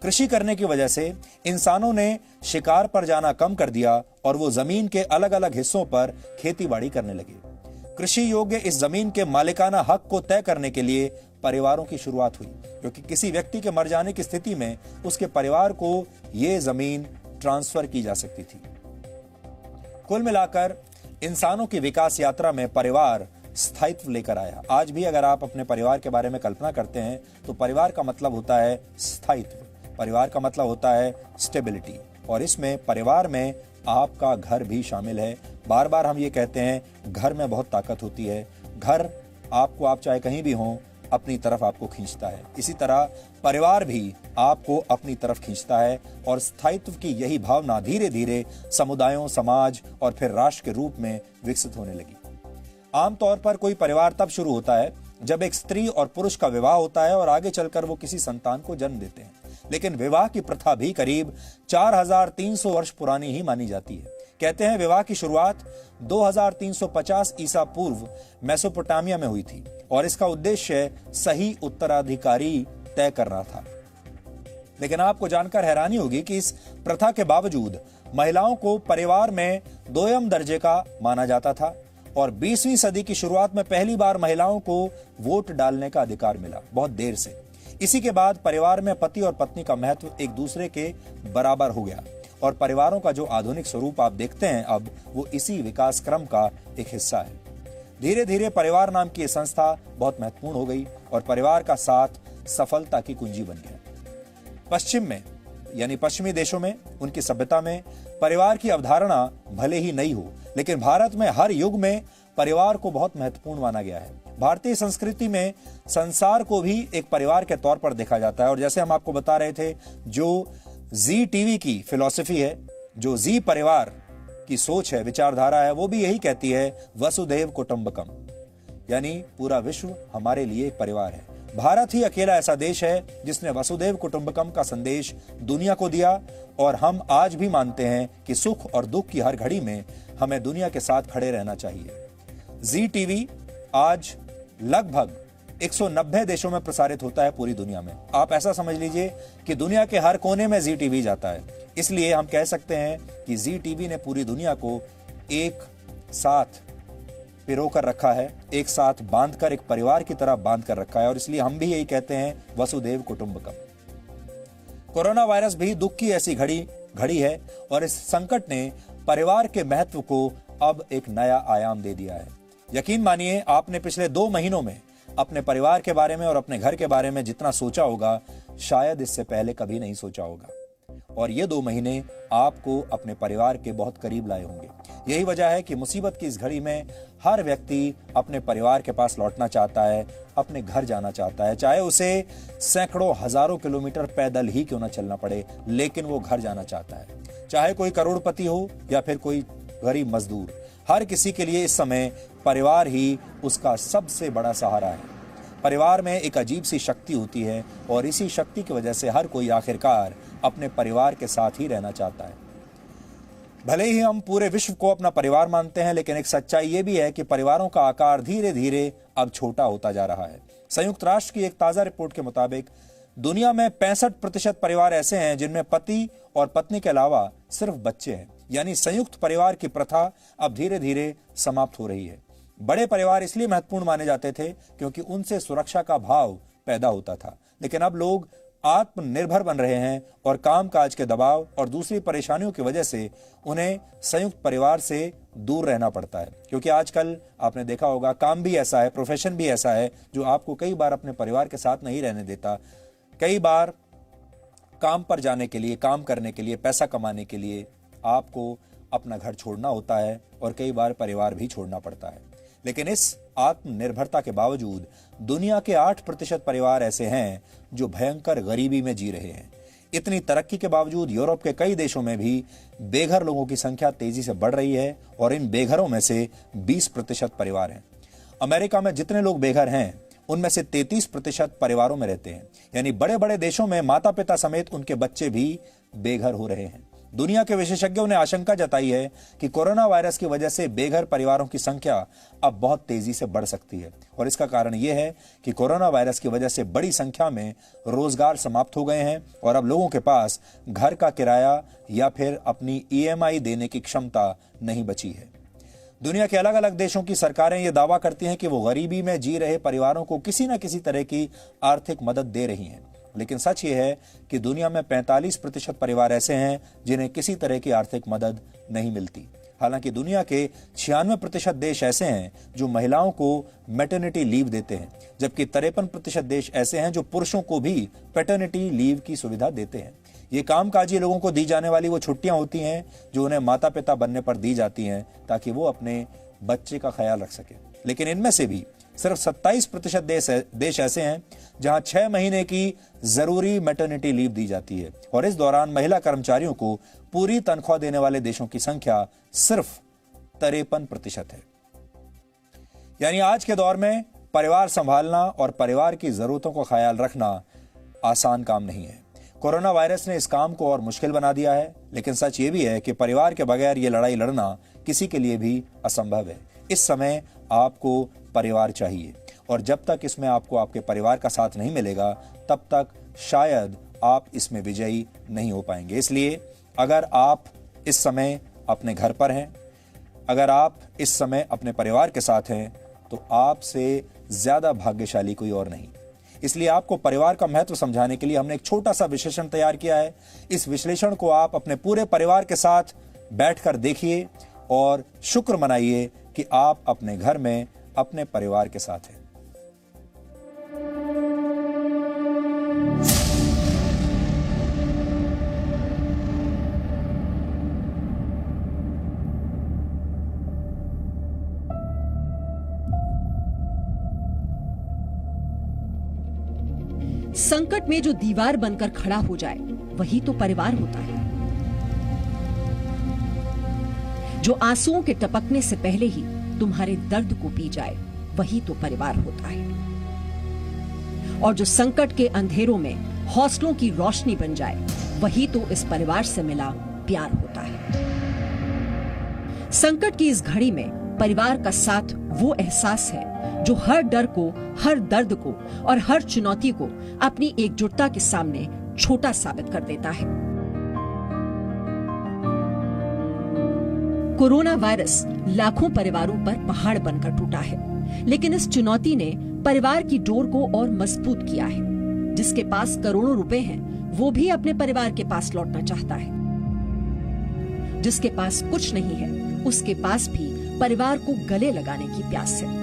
कृषि करने की वजह से इंसानों ने शिकार पर जाना कम कर दिया और वो जमीन के अलग अलग हिस्सों पर खेती बाड़ी करने लगे। कृषि योग्य इस जमीन के मालिकाना हक को तय करने के लिए परिवारों की शुरुआत हुई, क्योंकि किसी व्यक्ति के मर जाने की स्थिति में उसके परिवार को यह जमीन ट्रांसफर की जा सकती थी। कुल मिलाकर इंसानों की विकास यात्रा में परिवार स्थायित्व लेकर आया। आज भी अगर आप अपने परिवार के बारे में कल्पना करते हैं तो परिवार का मतलब होता है स्थायित्व, परिवार का मतलब होता है स्टेबिलिटी, और इसमें परिवार में आपका घर भी शामिल है। बार बार हम ये कहते हैं घर में बहुत ताकत होती है। घर आपको, आप चाहे कहीं भी हों, अपनी तरफ आपको खींचता है। इसी तरह परिवार भी आपको अपनी तरफ खींचता है और स्थायित्व की यही भावना धीरे धीरे समुदायों, समाज और फिर राष्ट्र के रूप में विकसित होने लगी। आमतौर पर कोई परिवार तब शुरू होता है जब एक स्त्री और पुरुष का विवाह होता है और आगे चलकर वो किसी संतान को जन्म देते हैं। लेकिन विवाह की प्रथा भी करीब 4300 वर्ष पुरानी ही मानी जाती है। कहते हैं विवाह की शुरुआत 2350 ईसा पूर्व मेसोपोटामिया में हुई थी और इसका उद्देश्य सही उत्तराधिकारी तय करना था। लेकिन आपको जानकर हैरानी होगी कि इस प्रथा के बावजूद महिलाओं को परिवार में दोयम दर्जे का माना जाता था और 20वीं सदी की शुरुआत में पहली बार महिलाओं को वोट डालने का अधिकार मिला, बहुत देर से। इसी के बाद परिवार में पति और पत्नी का महत्व एक दूसरे के बराबर हो गया और परिवारों का जो आधुनिक स्वरूप आप देखते हैं अब, वो इसी विकास क्रम का एक हिस्सा है। धीरे धीरे परिवार नाम की यह संस्था बहुत महत्वपूर्ण हो गई और परिवार का साथ सफलता की कुंजी बन गया। पश्चिम में, यानी पश्चिमी देशों में, उनकी सभ्यता में परिवार की अवधारणा भले ही नई हो, लेकिन भारत में हर युग में परिवार को बहुत महत्वपूर्ण माना गया है। भारतीय संस्कृति में संसार को भी एक परिवार के तौर पर देखा जाता है और जैसे हम आपको बता रहे थे, जो जी टीवी की फिलॉसफी है, जो जी परिवार की सोच है, विचारधारा है, वो भी यही कहती है वसुधैव कुटुंबकम, यानी पूरा विश्व हमारे लिए एक परिवार है। भारत ही अकेला ऐसा देश है जिसने वसुधैव कुटुंबकम का संदेश दुनिया को दिया और हम आज भी मानते हैं कि सुख और दुख की हर घड़ी में हमें दुनिया के साथ खड़े रहना चाहिए। जी टीवी आज लगभग 190 देशों में प्रसारित होता है पूरी दुनिया में। आप ऐसा समझ लीजिए कि दुनिया के हर कोने में जी टीवी जाता है। इसलिए हम कह सकते हैं कि जी टीवी ने पूरी दुनिया को एक साथ पिरो कर रखा है, एक साथ बांधकर, एक परिवार की तरह बांध कर रखा है और इसलिए हम भी यही कहते हैं वसुधैव कुटुंबकम। कोरोना वायरस भी दुख की ऐसी घड़ी है और इस संकट ने परिवार के महत्व को अब एक नया आयाम दे दिया है। यकीन मानिए, आपने पिछले 2 महीनों में अपने परिवार के बारे में और अपने घर के बारे में जितना सोचा होगा, शायद इससे पहले कभी नहीं सोचा होगा। और ये 2 महीने आपको अपने परिवार के बहुत करीब लाए होंगे। यही वजह है कि मुसीबत की इस घड़ी में हर व्यक्ति अपने परिवार के पास लौटना चाहता है, अपने घर जाना चाहता है, चाहे उसे सैकड़ों हजारों किलोमीटर पैदल ही क्यों न चलना पड़े, लेकिन वो घर जाना चाहता है। चाहे कोई करोड़पति हो या फिर कोई गरीब मजदूर, हर किसी के लिए इस समय परिवार ही उसका सबसे बड़ा सहारा है। परिवार में एक अजीब सी शक्ति होती है और इसी शक्ति की वजह से हर कोई आखिरकार अपने परिवार के साथ ही रहना चाहता है। भले ही हम पूरे विश्व को अपना परिवार मानते हैं, लेकिन एक सच्चाई ये भी है कि परिवारों का आकार धीरे धीरे अब छोटा होता जा रहा है। संयुक्त राष्ट्र की एक ताजा रिपोर्ट के मुताबिक दुनिया में 65% परिवार ऐसे हैं जिनमें पति और पत्नी के अलावा सिर्फ बच्चे हैं, यानी संयुक्त परिवार की प्रथा अब धीरे धीरे समाप्त हो रही है। बड़े परिवार इसलिए महत्वपूर्ण माने जाते थे क्योंकि उनसे सुरक्षा का भाव पैदा होता था, लेकिन अब लोग आत्मनिर्भर बन रहे हैं और कामकाज के दबाव और दूसरी परेशानियों की वजह से उन्हें संयुक्त परिवार से दूर रहना पड़ता है। क्योंकि आजकल आपने देखा होगा, काम भी ऐसा है, प्रोफेशन भी ऐसा है जो आपको कई बार अपने परिवार के साथ नहीं रहने देता। कई बार काम पर जाने के लिए, काम करने के लिए, पैसा कमाने के लिए आपको अपना घर छोड़ना होता है और कई बार परिवार भी छोड़ना पड़ता है। लेकिन इस आत्मनिर्भरता के बावजूद दुनिया के 8% परिवार ऐसे हैं जो भयंकर गरीबी में जी रहे हैं। इतनी तरक्की के बावजूद यूरोप के कई देशों में भी बेघर लोगों की संख्या तेजी से बढ़ रही है और इन बेघरों में से 20% परिवार हैं। अमेरिका में जितने लोग बेघर हैं उनमें से 33% परिवारों में रहते हैं। यानी बड़े बड़े देशों में माता पिता समेत उनके बच्चे भी बेघर हो रहे हैं। दुनिया के विशेषज्ञों ने आशंका जताई है कि कोरोना वायरस की वजह से बेघर परिवारों की संख्या अब बहुत तेजी से बढ़ सकती है और इसका कारण यह है कि कोरोना वायरस की वजह से बड़ी संख्या में रोजगार समाप्त हो गए हैं और अब लोगों के पास घर का किराया या फिर अपनी EMI देने की क्षमता नहीं बची है। दुनिया के अलग अलग देशों की सरकारें यह दावा करती हैं कि वो गरीबी में जी रहे परिवारों को किसी न किसी तरह की आर्थिक मदद दे रही हैं, लेकिन सच ये है कि दुनिया में 45% परिवार ऐसे हैं जिन्हें किसी तरह की आर्थिक मदद नहीं मिलती। हालांकि दुनिया के 96% देश ऐसे हैं जो महिलाओं को मैटरनिटी लीव देते हैं, जबकि 53% देश ऐसे हैं जो पुरुषों को भी पैटर्निटी लीव की सुविधा देते हैं। ये कामकाजी लोगों को दी जाने वाली वो छुट्टियां होती हैं जो उन्हें माता पिता बनने पर दी जाती हैं ताकि वो अपने बच्चे का ख्याल रख सके। लेकिन इनमें से भी सिर्फ 27% देश ऐसे हैं जहां 6 महीने की जरूरी मैटरनिटी लीव दी जाती है और इस दौरान महिला कर्मचारियों को पूरी तनख्वाह देने वाले देशों की संख्या सिर्फ 53% है। यानी आज के दौर में परिवार संभालना और परिवार की जरूरतों का ख्याल रखना आसान काम नहीं है। कोरोना वायरस ने इस काम को और मुश्किल बना दिया है, लेकिन सच ये भी है कि परिवार के बगैर ये लड़ाई लड़ना किसी के लिए भी असंभव है। इस समय आपको परिवार चाहिए और जब तक इसमें आपको आपके परिवार का साथ नहीं मिलेगा तब तक शायद आप इसमें विजयी नहीं हो पाएंगे। इसलिए अगर आप इस समय अपने घर पर हैं, अगर आप इस समय अपने परिवार के साथ हैं, तो आपसे ज्यादा भाग्यशाली कोई और नहीं। इसलिए आपको परिवार का महत्व समझाने के लिए हमने एक छोटा सा विश्लेषण तैयार किया है। इस विश्लेषण को आप अपने पूरे परिवार के साथ बैठकर देखिए और शुक्र मनाइए कि आप अपने घर में अपने परिवार के साथ हैं। संकट में जो दीवार बनकर खड़ा हो जाए वही तो परिवार होता है। जो आंसुओं के टपकने से पहले ही तुम्हारे दर्द को पी जाए वही तो परिवार होता है। और जो संकट के अंधेरों में हौसलों की रोशनी बन जाए वही तो इस परिवार से मिला प्यार होता है। संकट की इस घड़ी में परिवार का साथ वो एहसास है जो हर डर को, हर दर्द को और हर चुनौती को अपनी एकजुटता के सामने छोटा साबित कर देता है। कोरोना वायरस लाखों परिवारों पर पहाड़ बनकर टूटा है, लेकिन इस चुनौती ने परिवार की डोर को और मजबूत किया है। जिसके पास करोड़ों रुपए हैं, वो भी अपने परिवार के पास लौटना चाहता है। जिसके पास कुछ नहीं है, उसके पास भी परिवार को गले लगाने की प्यास है।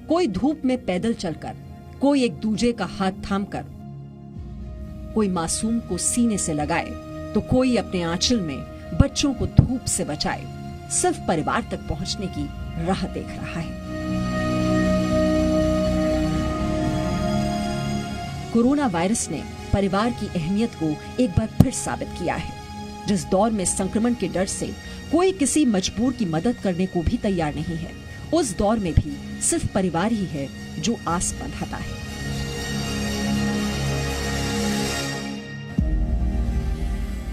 कोई धूप में पैदल चलकर, कोई एक दूजे का हाथ थामकर, कोई मासूम को सीने से लगाए तो कोई अपने आंचल में बच्चों को धूप से बचाए, सिर्फ परिवार तक पहुंचने की राह देख रहा है। कोरोना वायरस ने परिवार की अहमियत को एक बार फिर साबित किया है। जिस दौर में संक्रमण के डर से कोई किसी मजबूर की मदद करने को भी तैयार नहीं है, उस दौर में भी सिर्फ परिवार ही है जो आस बंधाता है।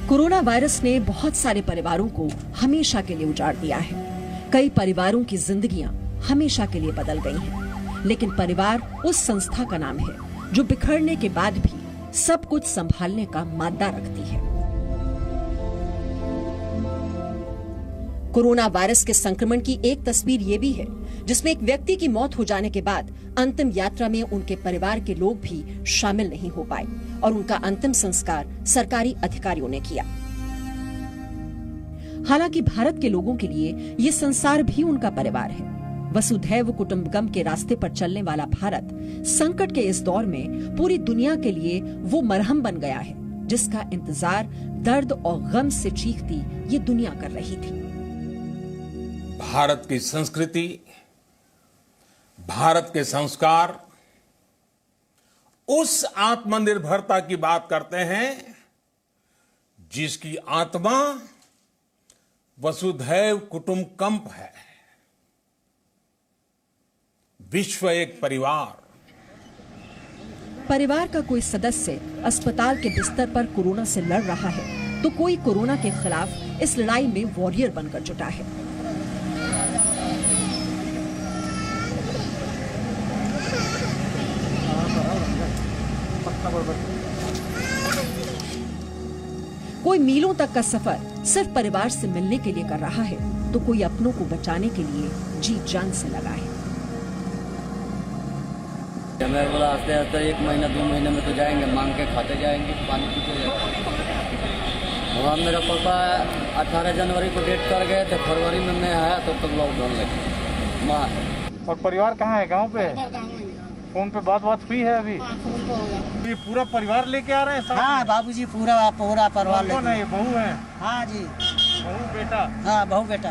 कोरोना वायरस ने बहुत सारे परिवारों को हमेशा के लिए उजाड़ दिया है। कई परिवारों की जिंदगियां हमेशा के लिए बदल गई हैं। लेकिन परिवार उस संस्था का नाम है जो बिखरने के बाद भी सब कुछ संभालने का मादा रखती है। कोरोना वायरस के संक्रमण की एक तस्वीर ये भी है जिसमें एक व्यक्ति की मौत हो जाने के बाद अंतिम यात्रा में उनके परिवार के लोग भी शामिल नहीं हो पाए और उनका अंतिम संस्कार सरकारी अधिकारियों ने किया। हालांकि भारत के लोगों के लिए ये संसार भी उनका परिवार है। वसुधैव कुटुंबकम के रास्ते पर चलने वाला भारत संकट के इस दौर में पूरी दुनिया के लिए वो मरहम बन गया है जिसका इंतजार दर्द और गम से चीखती ये दुनिया कर रही थी। भारत की संस्कृति, भारत के संस्कार उस आत्मनिर्भरता की बात करते हैं जिसकी आत्मा वसुधैव कुटुंबकम है। विश्व एक परिवार का कोई सदस्य अस्पताल के बिस्तर पर कोरोना से लड़ रहा है तो कोई कोरोना के खिलाफ इस लड़ाई में वॉरियर बनकर जुटा है। कोई मीलों तक का सफर सिर्फ परिवार से मिलने के लिए कर रहा है तो कोई अपनों को बचाने के लिए जी जान से लगा है। मेरे बोला आस्ते आस्ते 1 महीना 2 महीने में तो जाएंगे, मांग के खाते जाएंगे, पानी पीते जाएंगे। वहाँ मेरा पापा 18 जनवरी को डेट कर गए थे, फरवरी में मैं आया तो तब लॉकडाउन लगे माँ। और परिवार कहाँ है? गांव पे? फोन पे बात हुई है अभी? ये पूरा परिवार लेके आ रहे हैं? हाँ बाबूजी, पूरा परिवार लेके। कौन है? बहू है? हाँ जी। बहू बेटा? हाँ बहू बेटा।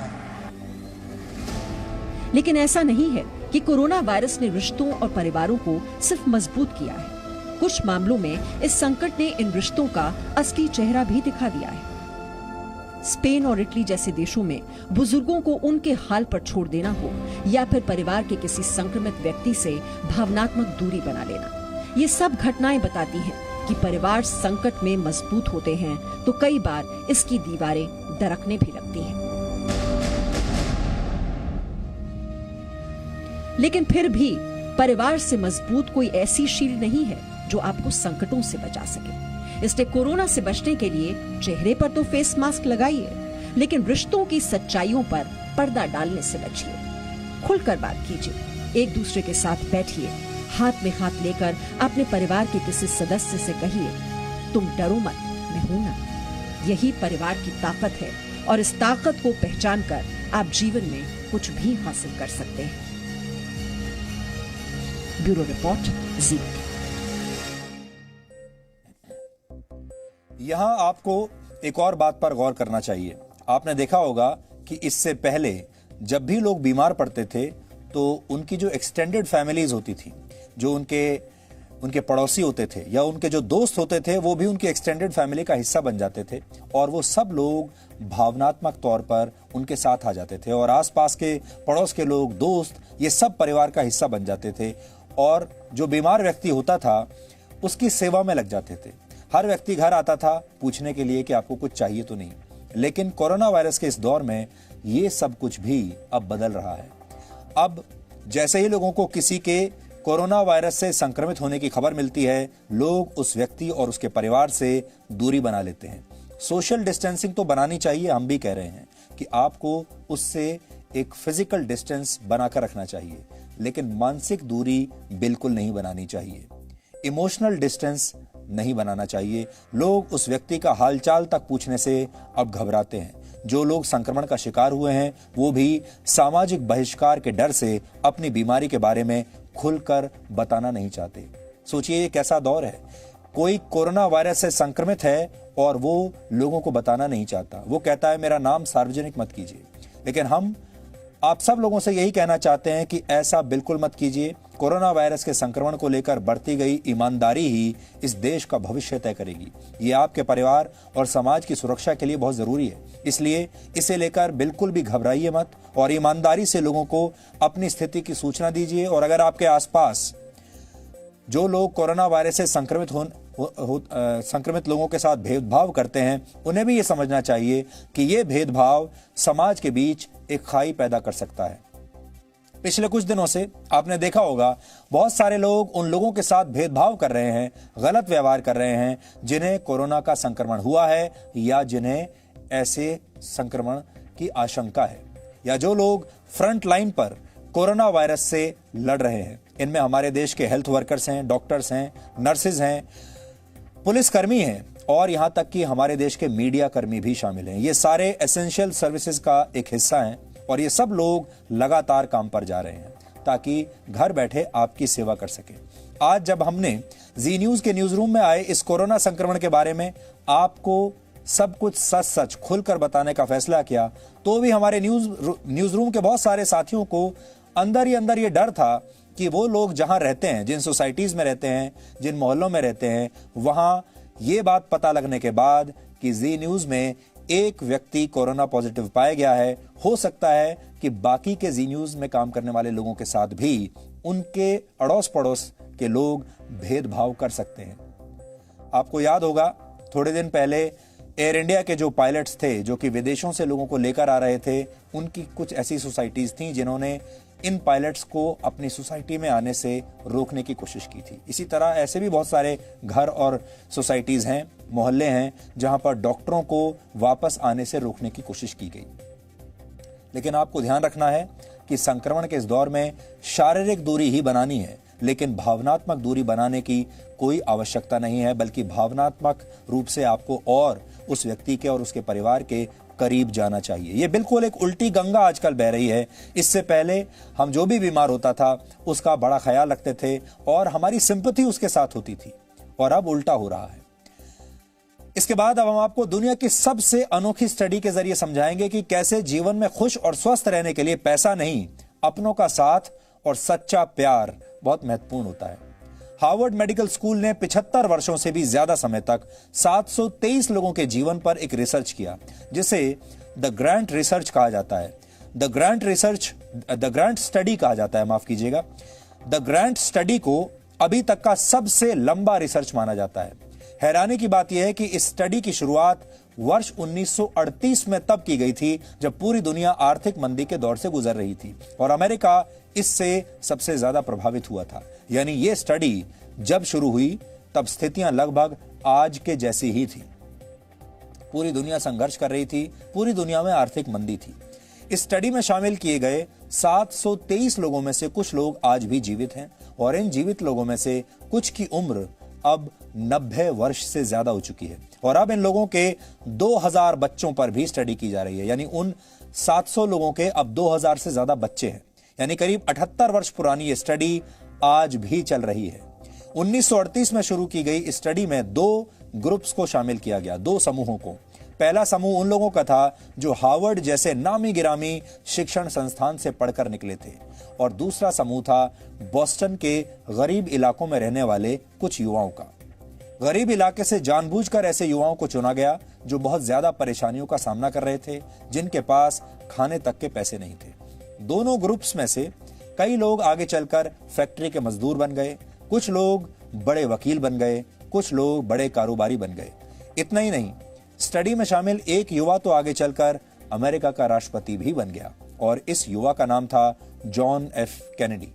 लेकिन ऐसा नहीं है कि कोरोना वायरस ने रिश्तों और परिवारों को सिर्फ मजबूत किया है। कुछ मामलों में इस संकट ने इन रिश्तों का असली चेहरा भी दिखा दिया है। स्पेन और इटली जैसे देशों में बुजुर्गों को उनके हाल पर छोड़ देना हो या फिर परिवार के किसी संक्रमित व्यक्ति से भावनात्मक दूरी बना लेना, ये सब घटनाएं बताती हैं कि परिवार संकट में मजबूत होते हैं तो कई बार इसकी दीवारें दरकने भी लगती हैं। लेकिन फिर भी परिवार से मजबूत कोई ऐसी शील्ड नहीं है जो आपको संकटों से बचा सके। इसलिए कोरोना से बचने के लिए चेहरे पर तो फेस मास्क लगाइए, लेकिन रिश्तों की सच्चाइयों पर पर्दा डालने से बचिए। खुलकर बात कीजिए, एक दूसरे के साथ बैठिए, हाथ में हाथ लेकर अपने परिवार के किसी सदस्य से कहिए, तुम डरो मत, मैं हूं ना। यही परिवार की ताकत है और इस ताकत को पहचान कर आप जीवन में कुछ भी हासिल कर सकते हैं। ब्यूरो रिपोर्ट, जी। यहां आपको एक और बात पर गौर करना चाहिए। आपने देखा होगा कि इससे पहले जब भी लोग बीमार पड़ते थे तो उनकी जो एक्सटेंडेड फैमिलीज होती थी, जो उनके पड़ोसी होते थे या उनके जो दोस्त होते थे, वो भी उनकी एक्सटेंडेड फैमिली का हिस्सा बन जाते थे और वो सब लोग भावनात्मक तौर पर उनके साथ आ जाते थे और आसपास के पड़ोस के लोग, दोस्त, ये सब परिवार का हिस्सा बन जाते थे और जो बीमार व्यक्ति होता था उसकी सेवा में लग जाते थे। हर व्यक्ति घर आता था पूछने के लिए कि आपको कुछ चाहिए तो नहीं। लेकिन कोरोना वायरस के इस दौर में ये सब कुछ भी अब बदल रहा है। अब जैसे ही लोगों को किसी के कोरोना वायरस से संक्रमित होने की खबर मिलती है, लोग उस व्यक्ति और उसके परिवार से दूरी बना लेते हैं। सोशल डिस्टेंसिंग तो बनानी चाहिए, हम भी कह रहे हैं कि आपको उससे एक फिजिकल डिस्टेंस बनाकर रखना चाहिए, लेकिन मानसिक दूरी बिल्कुल नहीं बनानी चाहिए। इमोशनल डिस्टेंस नहीं बनाना चाहिए। लोग उस व्यक्ति का हालचाल तक पूछने से अब घबराते हैं। जो लोग संक्रमण का शिकार हुए हैं वो भी सामाजिक बहिष्कार के डर से अपनी बीमारी के बारे में खुलकर बताना नहीं चाहते। सोचिए ये कैसा दौर है, कोई कोरोना वायरस से संक्रमित है और वो लोगों को बताना नहीं चाहता। वो कहता है मेरा नाम सार्वजनिक मत कीजिए। लेकिन हम आप सब लोगों से यही कहना चाहते हैं कि ऐसा बिल्कुल मत कीजिए। कोरोना वायरस के संक्रमण को लेकर बढ़ती गई ईमानदारी ही इस देश का भविष्य तय करेगी। ये आपके परिवार और समाज की सुरक्षा के लिए बहुत जरूरी है। इसलिए इसे लेकर बिल्कुल भी घबराइए मत और ईमानदारी से लोगों को अपनी स्थिति की सूचना दीजिए। और अगर आपके आसपास जो लोग कोरोना वायरस से संक्रमित लोगों के साथ भेदभाव करते हैं, उन्हें भी ये समझना चाहिए कि ये भेदभाव समाज के बीच एक खाई पैदा कर सकता है। पिछले कुछ दिनों से आपने देखा होगा बहुत सारे लोग उन लोगों के साथ भेदभाव कर रहे हैं, गलत व्यवहार कर रहे हैं जिन्हें कोरोना का संक्रमण हुआ है या जिन्हें ऐसे संक्रमण की आशंका है, या जो लोग फ्रंट लाइन पर कोरोना वायरस से लड़ रहे हैं। इनमें हमारे देश के हेल्थ वर्कर्स हैं, डॉक्टर्स हैं, नर्सेज हैं, पुलिसकर्मी हैं और यहां तक कि हमारे देश के मीडिया कर्मी भी शामिल हैं। ये सारे एसेंशियल सर्विसेज का एक हिस्सा हैं और ये सब लोग लगातार काम पर जा रहे हैं ताकि घर बैठे आपकी सेवा कर सके। आज जब हमने जी न्यूज के न्यूज रूम में आए इस कोरोना संक्रमण के बारे में आपको सब कुछ सच सच खुलकर बताने का फैसला किया, तो भी हमारे न्यूज रूम के बहुत सारे साथियों को अंदर ही अंदर ये डर था कि वो लोग जहां रहते हैं, जिन सोसाइटीज में रहते हैं, जिन मोहल्लों में रहते हैं, वहां ये बात पता लगने के बाद कि जी न्यूज में एक व्यक्ति कोरोना पॉजिटिव पाया गया है, हो सकता है कि बाकी के जी न्यूज में काम करने वाले लोगों के साथ भी उनके अड़ोस पड़ोस के लोग भेदभाव कर सकते हैं। आपको याद होगा थोड़े दिन पहले एयर इंडिया के जो पायलट्स थे जो कि विदेशों से लोगों को लेकर आ रहे थे, उनकी कुछ ऐसी सोसाइटीज थी जिन्होंने इन पायलट्स को अपनी सोसाइटी में आने से रोकने की कोशिश की थी। इसी तरह ऐसे भी बहुत सारे घर और सोसाइटीज हैं, मोहल्ले हैं जहां पर डॉक्टरों को वापस आने से रोकने की कोशिश की गई। लेकिन आपको ध्यान रखना है कि संक्रमण के इस दौर में शारीरिक दूरी ही बनानी है, लेकिन भावनात्मक दूरी बनाने की कोई आवश्यकता नहीं है, बल्कि भावनात्मक रूप से आपको और उस व्यक्ति के और उसके परिवार के करीब जाना चाहिए। ये बिल्कुल एक उल्टी गंगा आजकल बह रही है। इससे पहले हम जो भी बीमार होता था उसका बड़ा ख्याल रखते थे और हमारी सिंपैथी उसके साथ होती थी, और अब उल्टा हो रहा है। इसके बाद अब हम आपको दुनिया की सबसे अनोखी स्टडी के जरिए समझाएंगे कि कैसे जीवन में खुश और स्वस्थ रहने के लिए पैसा नहीं, अपनों का साथ और सच्चा प्यार बहुत महत्वपूर्ण होता है। हार्वर्ड मेडिकल स्कूल ने 75 वर्षों से भी ज्यादा समय तक 723 लोगों के जीवन पर एक रिसर्च किया, जिसे द ग्रांट रिसर्च कहा जाता है। द ग्रांट स्टडी कहा जाता है, माफ कीजिएगा। द ग्रांट स्टडी को अभी तक का सबसे लंबा रिसर्च माना जाता है। हैरानी की बात यह है कि इस स्टडी की शुरुआत वर्ष 1938 में तब की गई थी जब पूरी दुनिया आर्थिक मंदी के दौर से गुजर रही थी और अमेरिका इससे सबसे ज्यादा प्रभावित हुआ था। यानी यह स्टडी जब शुरू हुई तब स्थितियां लगभग आज के जैसी ही थी। पूरी दुनिया संघर्ष कर रही थी, पूरी दुनिया में आर्थिक मंदी थी। इस स्टडी में शामिल किए गए 723 लोगों में से कुछ लोग आज भी जीवित हैं और इन जीवित लोगों में से कुछ की उम्र अब 90 वर्ष से ज्यादा हो चुकी है और अब इन लोगों के 2000 बच्चों पर भी स्टडी की जा रही है। यानी उन 700 लोगों के अब 2000 से ज्यादा बच्चे हैं। यानी करीब 78 वर्ष पुरानी ये स्टडी आज भी चल रही है। 1938 में शुरू की गई इस स्टडी में 2 ग्रुप्स को शामिल किया गया, 2 समूहों को। पहला समूह उन लोगों का था जो हार्वर्ड जैसे नामी गिरामी शिक्षण संस्थान से पढ़कर निकले थे और दूसरा समूह था बोस्टन के गरीब इलाकों में रहने वाले कुछ युवाओं का। गरीब इलाके से जानबूझकर ऐसे युवाओं को चुना गया जो बहुत ज्यादा परेशानियों का सामना कर रहे थे, जिनके पास खाने तक के पैसे नहीं थे। दोनों ग्रुप्स में से कई लोग आगे चलकर फैक्ट्री के मजदूर बन गए, कुछ लोग बड़े वकील बन गए, कुछ लोग बड़े कारोबारी बन गए। इतना ही नहीं, स्टडी में शामिल एक युवा तो आगे चलकर अमेरिका का राष्ट्रपति भी बन गया और इस युवा का नाम था जॉन एफ कैनेडी।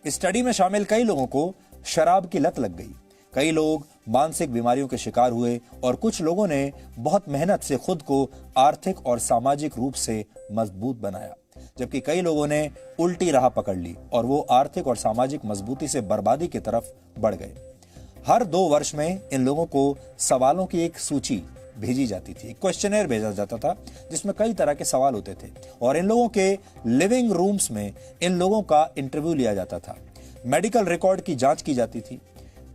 इस स्टडी में शामिल कई लोगों को शराब की लत लग गई, कई लोग मानसिक बीमारियों के शिकार हुए और कुछ लोगों ने बहुत मेहनत से खुद को आर्थिक और सामाजिक रूप से मजबूत बनाया, जबकि कई लोगों ने उल्टी राह पकड़ ली और वो आर्थिक और सामाजिक मजबूती से बर्बादी की तरफ बढ़ गए। हर 2 वर्ष में इन लोगों को सवालों की एक सूची भेजी जाती थी, क्वेश्चनर भेजा जाता था जिसमें कई तरह के सवाल होते थे और इन लोगों के लिविंग रूम्स में इन लोगों का इंटरव्यू लिया जाता था। मेडिकल रिकॉर्ड की जांच की जाती थी,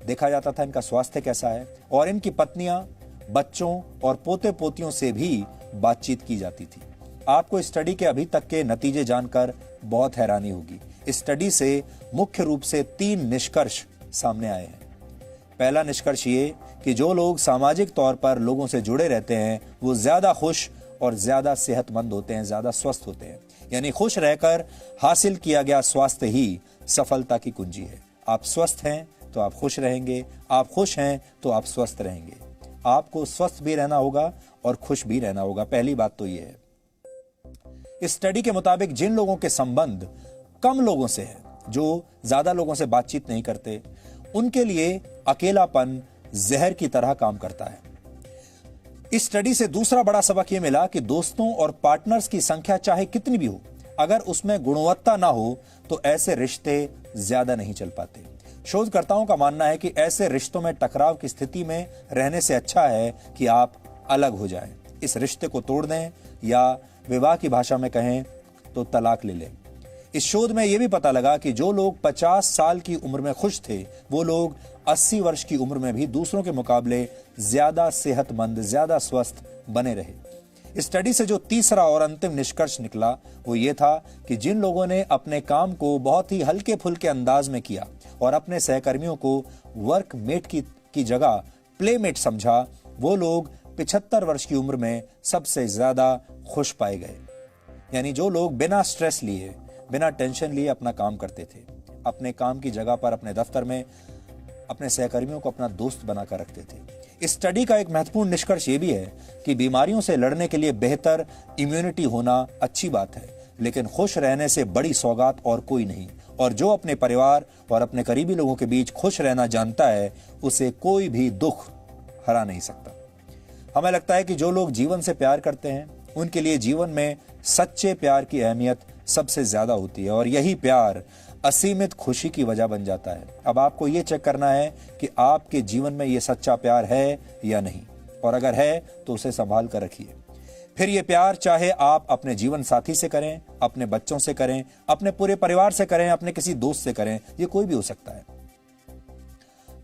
देखा जाता था इनका स्वास्थ्य कैसा है और इनकी पत्नियां, बच्चों और पोते पोतियों से भी बातचीत की जाती थी। आपको इस स्टडी के अभी तक के नतीजे जानकर बहुत हैरानी होगी। इस स्टडी से मुख्य रूप से 3 निष्कर्ष सामने आए हैं। पहला निष्कर्ष ये कि जो लोग सामाजिक तौर पर लोगों से जुड़े रहते हैं वो ज्यादा खुश और ज्यादा सेहतमंद होते हैं, ज्यादा स्वस्थ होते हैं। यानी खुश रहकर हासिल किया गया स्वास्थ्य ही सफलता की कुंजी है। आप स्वस्थ हैं तो आप खुश रहेंगे, आप खुश हैं तो आप स्वस्थ रहेंगे। आपको स्वस्थ भी रहना होगा और खुश भी रहना होगा। पहली बात तो यह है। इस स्टडी के मुताबिक जिन लोगों के संबंध कम लोगों से है, जो ज्यादा लोगों से बातचीत नहीं करते, उनके लिए अकेलापन जहर की तरह काम करता है। इस स्टडी से दूसरा बड़ा सबक यह मिला कि दोस्तों और पार्टनर्स की संख्या चाहे कितनी भी हो, अगर उसमें गुणवत्ता ना हो तो ऐसे रिश्ते ज्यादा नहीं चल पाते। शोधकर्ताओं का मानना है कि ऐसे रिश्तों में टकराव की स्थिति में रहने से अच्छा है कि आप अलग हो जाएं। इस रिश्ते को तोड़ दें या विवाह की भाषा में कहें तो तलाक ले लें। इस शोध में यह भी पता लगा कि जो लोग 50 साल की उम्र में खुश थे वो लोग 80 वर्ष की उम्र में भी दूसरों के मुकाबले ज्यादा सेहतमंद, ज्यादा स्वस्थ बने रहे। इस स्टडी से जो तीसरा और अंतिम निष्कर्ष निकला वो ये था कि जिन लोगों ने अपने काम को बहुत ही हल्के फुल्के अंदाज में किया और अपने सहकर्मियों को वर्कमेट की जगह प्लेमेट समझा, वो लोग 75 वर्ष की उम्र में सबसे ज्यादा खुश पाए गए। यानी जो लोग बिना स्ट्रेस लिए, बिना टेंशन लिए अपना काम करते थे, अपने काम की जगह पर, अपने दफ्तर में अपने सहकर्मियों को अपना दोस्त बनाकर रखते थे। इस स्टडी का एक महत्वपूर्ण निष्कर्ष ये भी है कि बीमारियों से लड़ने के लिए बेहतर इम्यूनिटी होना अच्छी बात है, लेकिन खुश रहने से बड़ी सौगात और कोई नहीं। और जो अपने परिवार और अपने करीबी लोगों के बीच खुश रहना जानता है, उसे कोई भी दुख हरा नहीं सकता। हमें लगता है कि जो लोग जीवन से प्यार करते हैं उनके लिए जीवन में सच्चे प्यार की अहमियत सबसे ज्यादा होती है और यही प्यार असीमित खुशी की वजह बन जाता है। अब आपको यह चेक करना है कि आपके जीवन में यह सच्चा प्यार है या नहीं, और अगर है तो उसे संभाल कर रखिए। फिर यह प्यार चाहे आप अपने जीवन साथी से करें, अपने बच्चों से करें, अपने पूरे परिवार से करें, अपने किसी दोस्त से करें, यह कोई भी हो सकता है।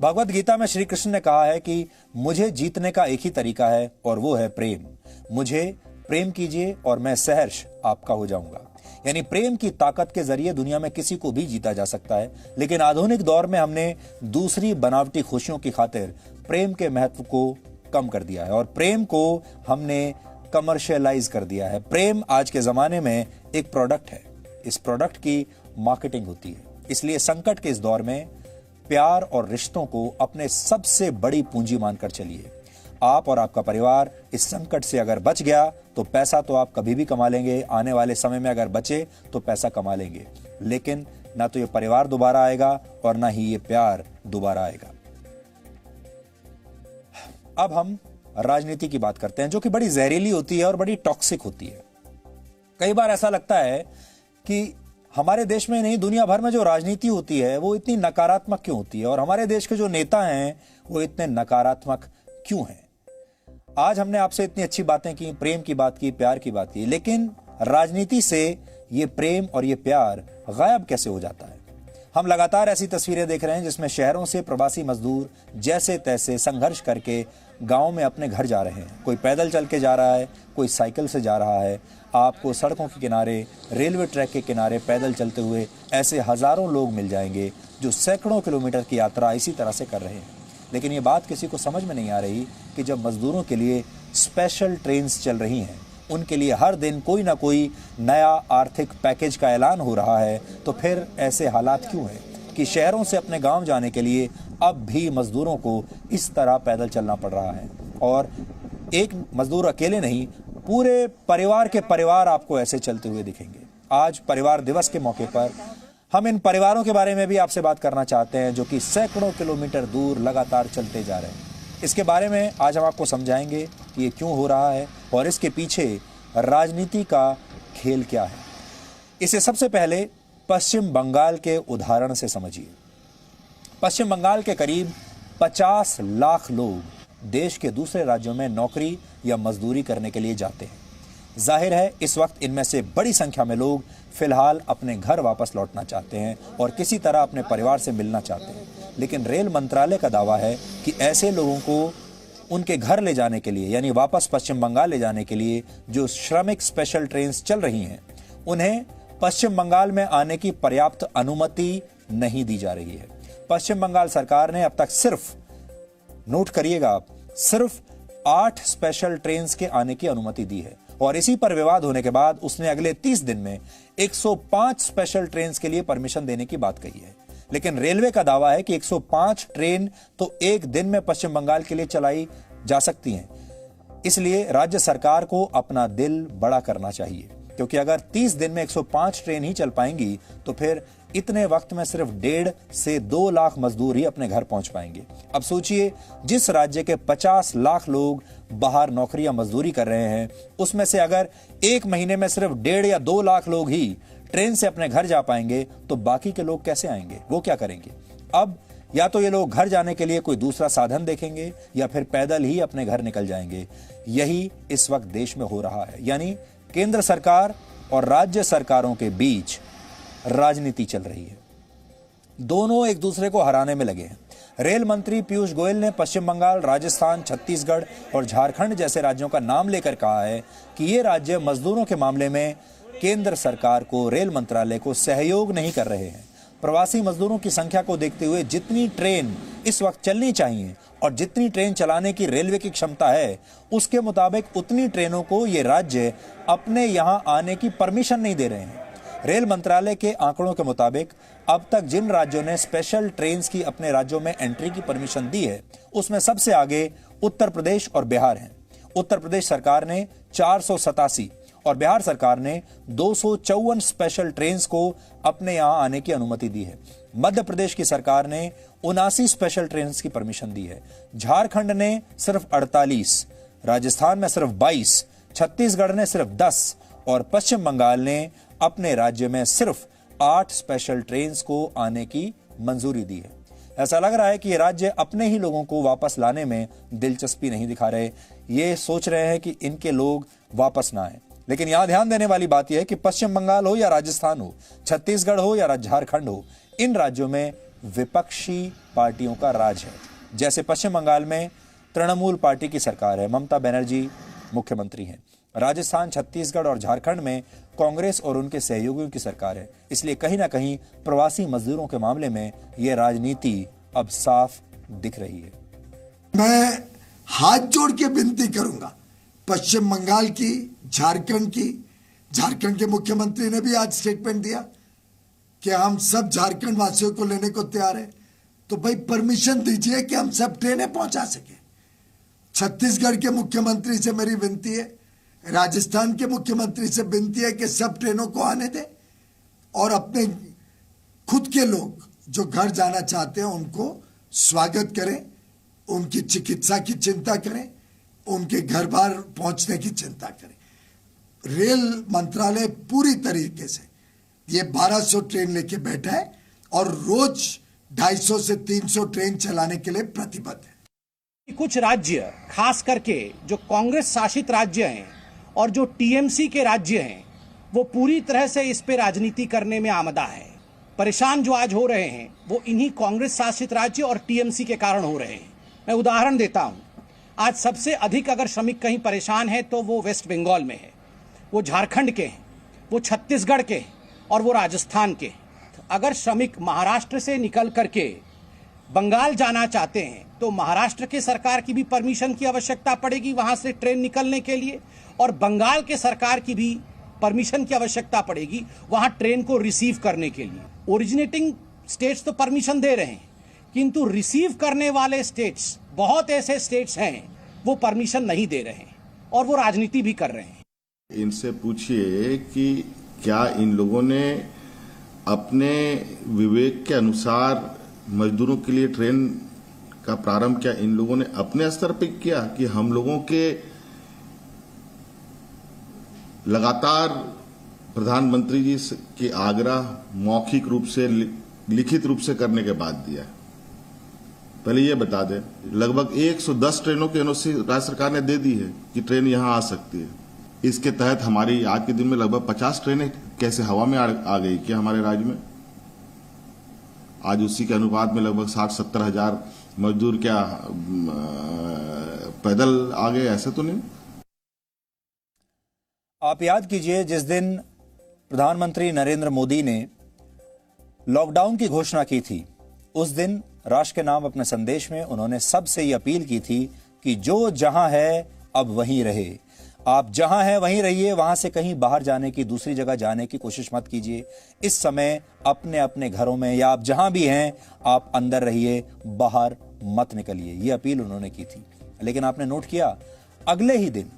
भगवत गीता में श्री कृष्ण ने कहा है कि मुझे जीतने का एक ही तरीका है और वो है प्रेम। मुझे प्रेम कीजिए और मैं सहर्ष आपका हो जाऊंगा। यानी प्रेम की ताकत के जरिए दुनिया में किसी को भी जीता जा सकता है, लेकिन आधुनिक दौर में हमने दूसरी बनावटी खुशियों की खातिर प्रेम के महत्व को कम कर दिया है और प्रेम को हमने कमर्शियलाइज कर दिया है। प्रेम आज के जमाने में एक प्रोडक्ट है, इस प्रोडक्ट की मार्केटिंग होती है। इसलिए संकट के इस दौर में प्यार और रिश्तों को अपने सबसे बड़ी पूंजी मानकर चलिए। आप और आपका परिवार इस संकट से अगर बच गया तो पैसा तो आप कभी भी कमा लेंगे, आने वाले समय में अगर बचे तो पैसा कमा लेंगे, लेकिन ना तो ये परिवार दोबारा आएगा और ना ही ये प्यार दोबारा आएगा। अब हम राजनीति की बात करते हैं, जो कि बड़ी जहरीली होती है और बड़ी टॉक्सिक होती है। कई बार ऐसा लगता है कि हमारे देश में नहीं, दुनिया भर में जो राजनीति होती है वो इतनी नकारात्मक क्यों होती है और हमारे देश के जो नेता हैं वो इतने नकारात्मक क्यों हैं। आज हमने आपसे इतनी अच्छी बातें की, प्रेम की बात की, प्यार की बात की, लेकिन राजनीति से ये प्रेम और ये प्यार गायब कैसे हो जाता है। हम लगातार ऐसी तस्वीरें देख रहे हैं जिसमें शहरों से प्रवासी मजदूर जैसे तैसे संघर्ष करके गांव में अपने घर जा रहे हैं। कोई पैदल चल के जा रहा है, कोई साइकिल से जा रहा है। आपको सड़कों के किनारे, रेलवे ट्रैक के किनारे पैदल चलते हुए ऐसे हजारों लोग मिल जाएंगे जो सैकड़ों किलोमीटर की यात्रा इसी तरह से कर रहे हैं। लेकिन ये बात किसी को समझ में नहीं आ रही कि जब मजदूरों के लिए स्पेशल ट्रेन्स चल रही हैं, उनके लिए हर दिन कोई ना कोई नया आर्थिक पैकेज का ऐलान हो रहा है, तो फिर ऐसे हालात क्यों हैं कि शहरों से अपने गांव जाने के लिए अब भी मजदूरों को इस तरह पैदल चलना पड़ रहा है। और एक मजदूर अकेले नहीं, पूरे परिवार के परिवार आपको ऐसे चलते हुए दिखेंगे। आज परिवार दिवस के मौके पर हम इन परिवारों के बारे में भी आपसे बात करना चाहते हैं जो कि सैकड़ों किलोमीटर दूर लगातार चलते जा रहे हैं। इसके बारे में आज हम आपको समझाएंगे कि ये क्यों हो रहा है और इसके पीछे राजनीति का खेल क्या है। इसे सबसे पहले पश्चिम बंगाल के उदाहरण से समझिए। पश्चिम बंगाल के करीब 50 लाख लोग देश के दूसरे राज्यों में नौकरी या मजदूरी करने के लिए जाते हैं। जाहिर है इस वक्त इनमें से बड़ी संख्या में लोग फिलहाल अपने घर वापस लौटना चाहते हैं और किसी तरह अपने परिवार से मिलना चाहते हैं, लेकिन रेल मंत्रालय का दावा है कि ऐसे लोगों को उनके घर ले जाने के लिए, यानी वापस पश्चिम बंगाल ले जाने के लिए जो श्रमिक स्पेशल ट्रेन्स चल रही हैं, उन्हें पश्चिम बंगाल में आने की पर्याप्त अनुमति नहीं दी जा रही है। पश्चिम बंगाल सरकार ने अब तक सिर्फ, नोट करिएगा आप, सिर्फ 8 स्पेशल ट्रेन्स के आने की अनुमति दी है और इसी पर विवाद होने के बाद उसने अगले 30 दिन में 105 स्पेशल ट्रेन्स के लिए परमिशन देने की बात कही है। लेकिन रेलवे का दावा है कि 105 ट्रेन तो एक दिन में पश्चिम बंगाल के लिए चलाई जा सकती हैं। इसलिए राज्य सरकार को अपना दिल बड़ा करना चाहिए, क्योंकि अगर 30 दिन में 105 ट्रेन ही चल पाएंगी तो फिर इतने वक्त में सिर्फ 1.5 से 2 लाख मजदूर ही अपने घर पहुंच पाएंगे। अब सोचिए, जिस राज्य के 50 लाख लोग बाहर नौकरी या मजदूरी कर रहे हैं, उसमें से अगर एक महीने में सिर्फ 1.5 या 2 लाख लोग ही ट्रेन से अपने घर जा पाएंगे तो बाकी के लोग कैसे आएंगे, वो क्या करेंगे। अब या तो ये लोग घर जाने के लिए कोई दूसरा साधन देखेंगे या फिर पैदल ही अपने घर निकल जाएंगे। यही इस वक्त देश में हो रहा है, यानी केंद्र सरकार और राज्य सरकारों के बीच राजनीति चल रही है। दोनों एक दूसरे को हराने में लगे हैं। रेल मंत्री पीयूष गोयल ने पश्चिम बंगाल, राजस्थान, छत्तीसगढ़ और झारखंड जैसे राज्यों का नाम लेकर कहा है कि ये राज्य मजदूरों के मामले में केंद्र सरकार को, रेल मंत्रालय को सहयोग नहीं कर रहे हैं। प्रवासी मजदूरों की संख्या को देखते हुए जितनी ट्रेन इस वक्त चलनी चाहिए और जितनी ट्रेन चलाने की रेलवे की क्षमता है, उसके मुताबिक उतनी ट्रेनों को ये राज्य अपने यहां आने की परमिशन नहीं दे रहे हैं। रेल मंत्रालय के आंकड़ों के मुताबिक अब तक जिन राज्यों ने स्पेशल ट्रेन्स की अपने राज्यों में एंट्री की परमिशन दी है, उसमें सबसे आगे उत्तर प्रदेश और बिहार हैं। उत्तर प्रदेश सरकार ने 487 और बिहार सरकार ने 254 स्पेशल ट्रेन्स को अपने यहां आने की अनुमति दी है। मध्य प्रदेश की सरकार ने 79 स्पेशल ट्रेन्स की परमिशन दी है। झारखंड ने सिर्फ 48, राजस्थान में सिर्फ 22, छत्तीसगढ़ ने सिर्फ 10 और पश्चिम बंगाल ने अपने राज्य में सिर्फ 8 स्पेशल ट्रेन्स को आने की मंजूरी दी है। ऐसा लग रहा है कि ये राज्य अपने ही लोगों को वापस लाने में दिलचस्पी नहीं दिखा रहे। ये सोच रहे हैं कि इनके लोग वापस ना आए। लेकिन यहां ध्यान देने वाली बात यह है कि पश्चिम बंगाल हो या राजस्थान हो, छत्तीसगढ़ हो या झारखंड हो, इन राज्यों में विपक्षी पार्टियों का राज है। जैसे पश्चिम बंगाल में तृणमूल पार्टी की सरकार है, ममता बनर्जी मुख्यमंत्री हैं। राजस्थान, छत्तीसगढ़ और झारखंड में कांग्रेस और उनके सहयोगियों की सरकार है। इसलिए कहीं ना कहीं प्रवासी मजदूरों के मामले में यह राजनीति अब साफ दिख रही है। मैं हाथ जोड़ के विनती करूंगा पश्चिम बंगाल की, झारखंड के मुख्यमंत्री ने भी आज स्टेटमेंट दिया कि हम सब झारखंड वासियों को लेने को तैयार है, तो भाई परमिशन दीजिए कि हम सब ट्रेनें पहुंचा सके। छत्तीसगढ़ के मुख्यमंत्री से मेरी विनती है, राजस्थान के मुख्यमंत्री से विनती है कि सब ट्रेनों को आने दें और अपने खुद के लोग जो घर जाना चाहते हैं उनको स्वागत करें, उनकी चिकित्सा की चिंता करें, उनके घर बार पहुंचने की चिंता करें। रेल मंत्रालय पूरी तरीके से ये 1200 ट्रेन लेके बैठा है और रोज 250 से 300 ट्रेन चलाने के लिए प्रतिबद्ध है। कुछ राज्य, खास करके जो कांग्रेस शासित राज्य हैं और जो टीएमसी के राज्य हैं, वो पूरी तरह से इस पे राजनीति करने में आमदा है। परेशान जो आज हो रहे हैं वो इन्हीं कांग्रेस शासित राज्य और टीएमसी के कारण हो रहे हैं। मैं उदाहरण देता हूं, आज सबसे अधिक अगर श्रमिक कहीं परेशान है तो वो वेस्ट बंगाल में है, वो झारखंड के हैं, वो छत्तीसगढ़ के हैं और वो राजस्थान के हैं। अगर श्रमिक महाराष्ट्र से निकल करके बंगाल जाना चाहते हैं तो महाराष्ट्र की सरकार की भी परमिशन की आवश्यकता पड़ेगी वहां से ट्रेन निकलने के लिए, और बंगाल के सरकार की भी परमिशन की आवश्यकता पड़ेगी वहां ट्रेन को रिसीव करने के लिए। ओरिजिनेटिंग स्टेट्स तो परमिशन दे रहे हैं, किंतु रिसीव करने वाले स्टेट्स, बहुत ऐसे स्टेट्स हैं वो परमिशन नहीं दे रहे हैं और वो राजनीति भी कर रहे हैं। इनसे पूछिए कि क्या इन लोगों ने अपने विवेक के अनुसार मजदूरों के लिए ट्रेन का प्रारंभ क्या इन लोगों ने अपने स्तर पर किया कि हम लोगों के लगातार प्रधानमंत्री जी के आग्रह मौखिक रूप से, लिखित रूप से करने के बाद दिया? पहले ये बता दें, लगभग 110 ट्रेनों की एनओसी राज्य सरकार ने दे दी है कि ट्रेन यहां आ सकती है। इसके तहत हमारी आज के दिन में लगभग 50 ट्रेनें कैसे हवा में आ गई क्या हमारे राज्य में? आज उसी के अनुपात में लगभग 60-70 हजार मजदूर क्या पैदल आ गए? ऐसे तो नहीं। आप याद कीजिए, जिस दिन प्रधानमंत्री नरेंद्र मोदी ने लॉकडाउन की घोषणा की थी, उस दिन राष्ट्र के नाम अपने संदेश में उन्होंने सबसे ये अपील की थी कि जो जहां है अब वहीं रहे। आप जहां हैं वहीं रहिए, वहां से कहीं बाहर जाने की, दूसरी जगह जाने की कोशिश मत कीजिए। इस समय अपने अपने घरों में या आप जहां भी हैं आप अंदर रहिए, बाहर मत निकलिए। ये अपील उन्होंने की थी। लेकिन आपने नोट किया, अगले ही दिन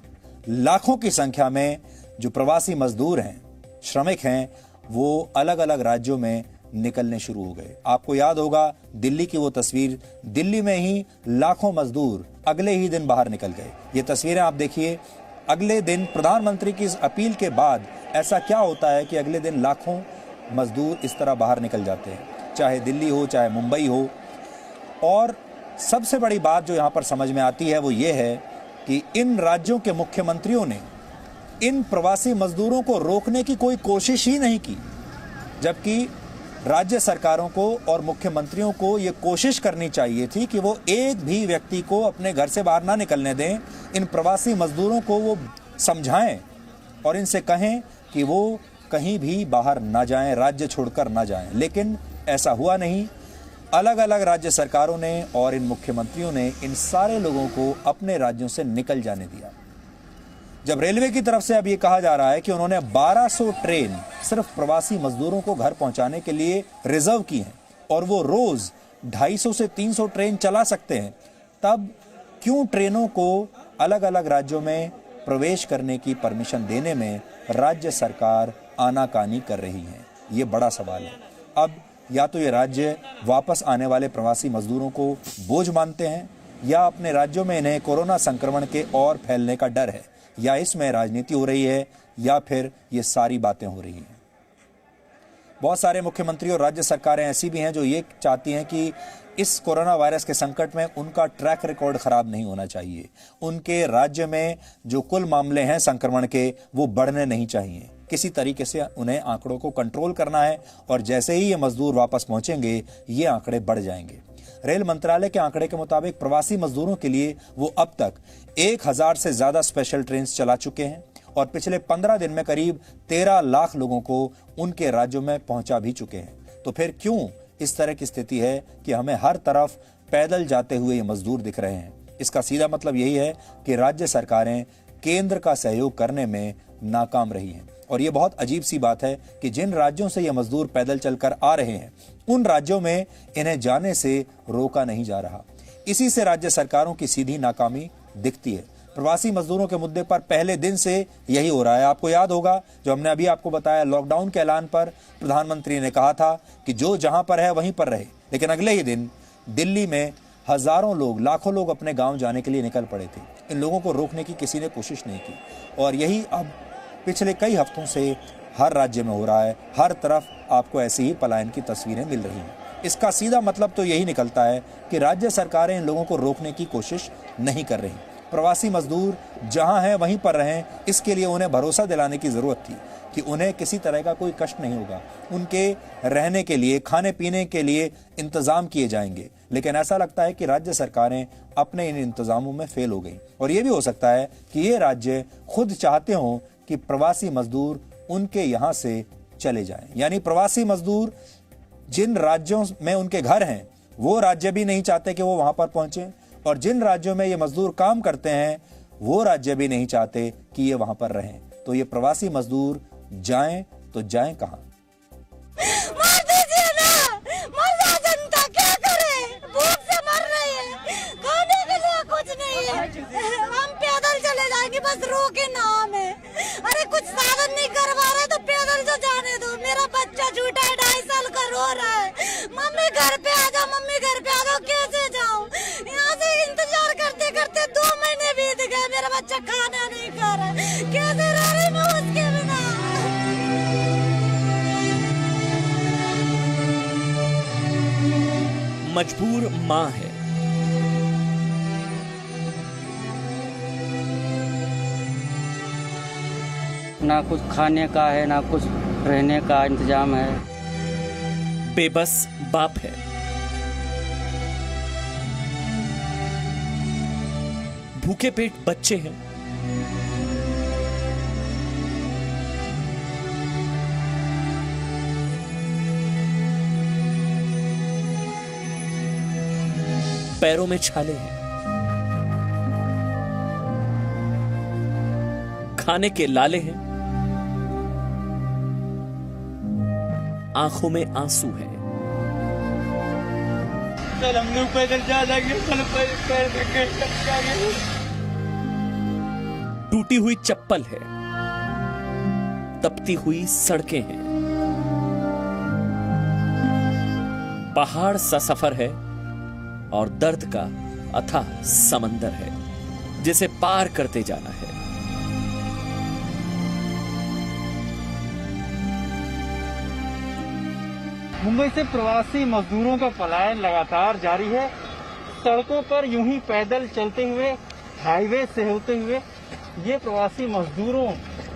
लाखों की संख्या में जो प्रवासी मजदूर हैं, श्रमिक हैं, वो अलग अलग राज्यों में निकलने शुरू हो गए। आपको याद होगा दिल्ली की वो तस्वीर, दिल्ली में ही लाखों मजदूर अगले ही दिन बाहर निकल गए। ये तस्वीरें आप देखिए, अगले दिन प्रधानमंत्री की इस अपील के बाद ऐसा क्या होता है कि अगले दिन लाखों मजदूर इस तरह बाहर निकल जाते हैं, चाहे दिल्ली हो चाहे मुंबई हो। और सबसे बड़ी बात जो यहाँ पर समझ में आती है वो ये है कि इन राज्यों के मुख्यमंत्रियों ने इन प्रवासी मजदूरों को रोकने की कोई कोशिश ही नहीं की, जबकि राज्य सरकारों को और मुख्यमंत्रियों को ये कोशिश करनी चाहिए थी कि वो एक भी व्यक्ति को अपने घर से बाहर ना निकलने दें। इन प्रवासी मजदूरों को वो समझाएं और इनसे कहें कि वो कहीं भी बाहर ना जाएं, राज्य छोड़कर ना जाएं। लेकिन ऐसा हुआ नहीं। अलग अलग राज्य सरकारों ने और इन मुख्यमंत्रियों ने इन सारे लोगों को अपने राज्यों से निकल जाने दिया। जब रेलवे की तरफ से अब ये कहा जा रहा है कि उन्होंने 1200 ट्रेन सिर्फ प्रवासी मजदूरों को घर पहुंचाने के लिए रिजर्व की हैं और वो रोज 250 से 300 ट्रेन चला सकते हैं, तब क्यों ट्रेनों को अलग अलग राज्यों में प्रवेश करने की परमिशन देने में राज्य सरकार आनाकानी कर रही है? ये बड़ा सवाल है। अब या तो ये राज्य वापस आने वाले प्रवासी मजदूरों को बोझ मानते हैं, या अपने राज्यों में इन्हें कोरोना संक्रमण के और फैलने का डर है, या इसमें राजनीति हो रही है, या फिर ये सारी बातें हो रही हैं। बहुत सारे मुख्यमंत्री और राज्य सरकारें ऐसी भी हैं जो ये चाहती हैं कि इस कोरोना वायरस के संकट में उनका ट्रैक रिकॉर्ड खराब नहीं होना चाहिए। उनके राज्य में जो कुल मामले हैं संक्रमण के, वो बढ़ने नहीं चाहिए। किसी तरीके से उन्हें आंकड़ों को कंट्रोल करना है और जैसे ही ये मजदूर वापस पहुंचेंगे ये आंकड़े बढ़ जाएंगे। रेल मंत्रालय के आंकड़े के मुताबिक प्रवासी मजदूरों के लिए वो अब तक 1000 से ज्यादा स्पेशल ट्रेन चला चुके हैं और पिछले 15 दिन में करीब 13 लाख लोगों को उनके राज्यों में पहुंचा भी चुके हैं। तो फिर क्यों इस तरह की स्थिति है कि हमें हर तरफ पैदल जाते हुए ये मजदूर दिख रहे हैं? इसका सीधा मतलब यही है कि राज्य सरकारें केंद्र का सहयोग करने में नाकाम रही हैं। और ये बहुत अजीब सी बात है कि जिन राज्यों से ये मजदूर पैदल चलकर आ रहे हैं उन राज्यों में इन्हें जाने से रोका नहीं जा रहा। इसी से राज्य सरकारों की सीधी नाकामी दिखती है। प्रवासी मजदूरों के मुद्दे पर पहले दिन से यही हो रहा है। आपको याद होगा जो हमने अभी आपको बताया, लॉकडाउन के ऐलान पर प्रधानमंत्री ने कहा था कि जो जहां पर है वहीं पर रहे, लेकिन अगले ही दिन दिल्ली में हजारों लोग, लाखों लोग अपने गांव जाने के लिए निकल पड़े थे। इन लोगों को रोकने की किसी ने कोशिश नहीं की और यही अब पिछले कई हफ्तों से हर राज्य में हो रहा है। हर तरफ आपको ऐसी ही पलायन की तस्वीरें मिल रही हैं। इसका सीधा मतलब तो यही निकलता है कि राज्य सरकारें इन लोगों को रोकने की कोशिश नहीं कर रही। प्रवासी मजदूर जहां हैं वहीं पर रहें, इसके लिए उन्हें भरोसा दिलाने की जरूरत थी कि उन्हें किसी तरह का कोई कष्ट नहीं होगा। उनके रहने के लिए, खाने पीने के लिए इंतजाम किए जाएंगे। लेकिन ऐसा लगता है कि राज्य सरकारें अपने इन इंतजामों में फेल हो गई और ये भी हो सकता है कि ये राज्य खुद चाहते हों कि प्रवासी मजदूर उनके यहां से चले जाएं। यानी प्रवासी मजदूर जिन राज्यों में उनके घर हैं वो राज्य भी नहीं चाहते कि वो वहां पर पहुंचे, और जिन राज्यों में ये मजदूर काम करते हैं वो राज्य भी नहीं चाहते कि ये वहां पर रहें। तो ये प्रवासी मजदूर जाएं तो जाएं कहां? हम पैदल चले जाएंगे, बस रोके ना हमें। अरे कुछ साधन नहीं करवा रहे तो पैदल तो जाने दो। मेरा बच्चा झूठा है, 2.5 साल का, रो रहा है, मम्मी घर पे आ जाओ, मम्मी घर पे आ जाओ। कैसे जाऊं? यहाँ से इंतजार करते करते 2 महीने बीत गए, मेरा बच्चा खाना नहीं खा रहा है। कैसे रह रही मैं उसके बिना? मजबूर माँ है। ना कुछ खाने का है, ना कुछ रहने का इंतजाम है। बेबस बाप है। भूखे पेट बच्चे हैं। पैरों में छाले हैं। खाने के लाले हैं। आंखों में आंसू है। कल हम लोग पैदल जाएंगे, कल पैदल जाएंगे। टूटी हुई चप्पल है। तपती हुई सड़कें हैं। पहाड़ सा सफर है और दर्द का अथाह समंदर है जिसे पार करते जाना है। मुंबई से प्रवासी मजदूरों का पलायन लगातार जारी है। सड़कों पर यूं ही पैदल चलते हुए, हाईवे से होते हुए, ये प्रवासी मजदूरों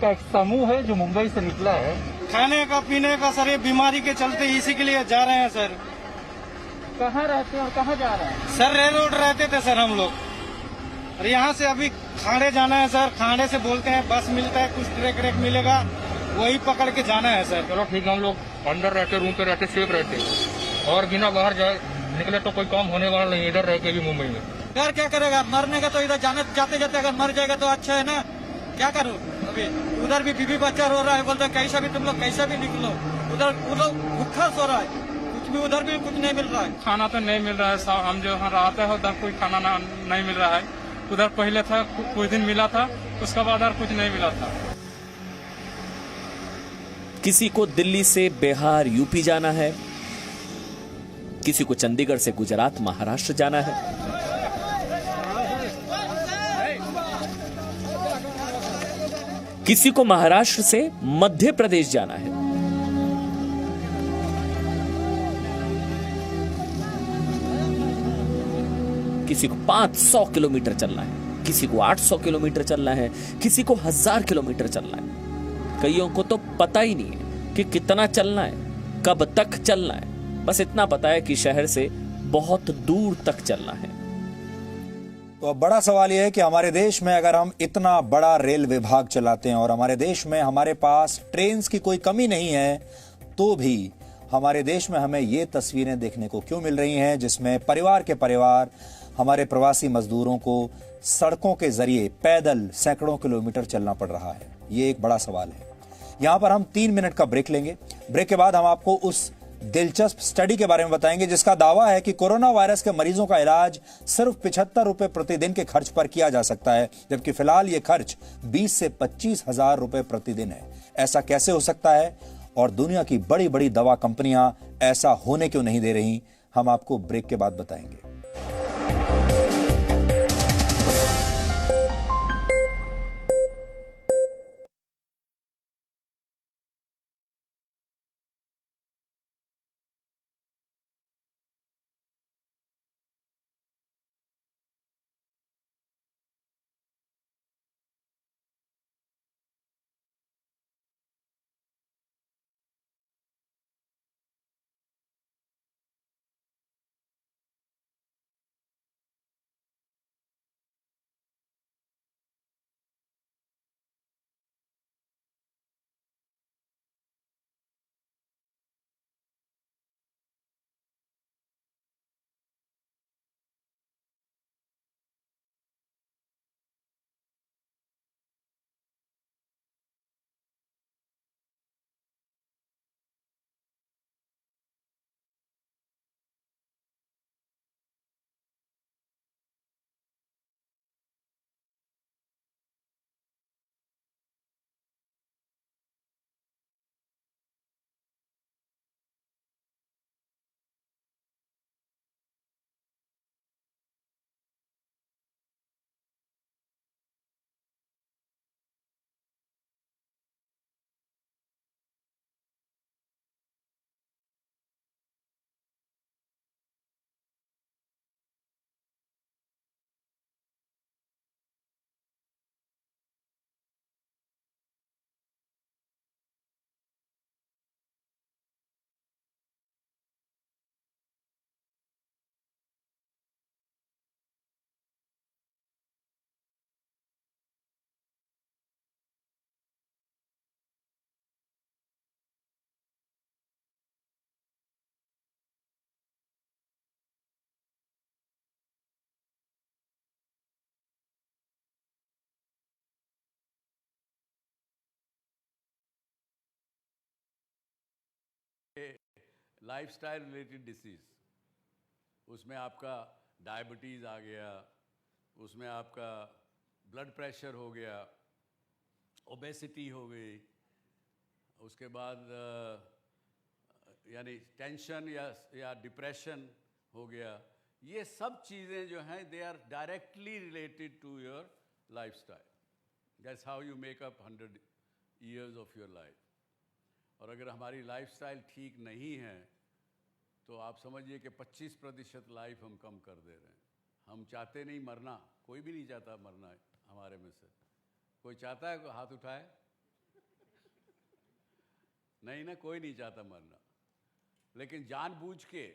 का एक समूह है जो मुंबई से निकला है। खाने का पीने का सर, ये बीमारी के चलते इसी के लिए जा रहे हैं सर। कहाँ रहते हैं और कहाँ जा रहे हैं? सर रेल रोड रहते थे सर हम लोग, और यहाँ से अभी खाड़े जाना है सर। खाड़े से बोलते हैं बस मिलता है, कुछ ट्रैक रेक मिलेगा, वही पकड़ के जाना है सर। चलो ठीक है, हम लोग अंदर रहते, रूम पे रहते, सेफ रहते, और बिना बाहर जाए निकले तो कोई काम होने वाला नहीं, इधर रह के भी मुंबई में। यार क्या करेगा, मरने का तो इधर जाते जाते अगर मर जाएगा तो अच्छा है ना, क्या करूँ। अभी उधर भी बीबी बच्चा रो रहा है, बोलते कैसा भी तुम लोग कैसा भी निकलो। उधर वो लोग भूखा सो रहा है, कुछ भी उधर भी कुछ नहीं मिल रहा है। खाना तो नहीं मिल रहा है, हम जो यहाँ रहते हैं उधर कोई खाना नहीं मिल रहा है। उधर पहले था कुछ दिन मिला था, उसके बाद और कुछ नहीं मिला था। किसी को दिल्ली से बिहार यूपी जाना है, किसी को चंडीगढ़ से गुजरात महाराष्ट्र जाना है, किसी को महाराष्ट्र से मध्य प्रदेश जाना है, किसी को 500 किलोमीटर चलना है, किसी को 800 किलोमीटर चलना है, किसी को 1000 किलोमीटर चलना है। कईयों को तो पता ही नहीं है कि कितना चलना है, कब तक चलना है। बस इतना पता है कि शहर से बहुत दूर तक चलना है। तो अब बड़ा सवाल यह है कि हमारे देश में अगर हम इतना बड़ा रेल विभाग चलाते हैं और हमारे देश में हमारे पास ट्रेन्स की कोई कमी नहीं है, तो भी हमारे देश में हमें ये तस्वीरें देखने को क्यों मिल रही हैं जिसमें परिवार के परिवार हमारे प्रवासी मजदूरों को सड़कों के जरिए पैदल सैकड़ों किलोमीटर चलना पड़ रहा है। ये एक बड़ा सवाल है। यहां पर हम 3 मिनट का ब्रेक लेंगे। ब्रेक के बाद हम आपको उस दिलचस्प स्टडी के बारे में बताएंगे जिसका दावा है कि कोरोना वायरस के मरीजों का इलाज सिर्फ 75 रुपए प्रतिदिन के खर्च पर किया जा सकता है, जबकि फिलहाल यह खर्च 20 से 25 हजार रुपए प्रतिदिन है। ऐसा कैसे हो सकता है और दुनिया की बड़ी बड़ी दवा कंपनियां ऐसा होने क्यों नहीं दे रही, हम आपको ब्रेक के बाद बताएंगे। लाइफस्टाइल रिलेटेड डिसीज, उसमें आपका डायबिटीज़ आ गया, उसमें आपका ब्लड प्रेशर हो गया, ओबेसिटी हो गई, उसके बाद यानी टेंशन या डिप्रेशन हो गया। ये सब चीज़ें जो हैं they are directly related to your lifestyle. That's how you make up 100 years of your life. और अगर हमारी लाइफस्टाइल ठीक नहीं है तो आप समझिए कि 25% लाइफ हम कम कर दे रहे हैं। हम चाहते नहीं मरना, कोई भी नहीं चाहता मरना हमारे में से। कोई चाहता है हाथ उठाए? नहीं ना, कोई नहीं चाहता मरना, लेकिन जानबूझ के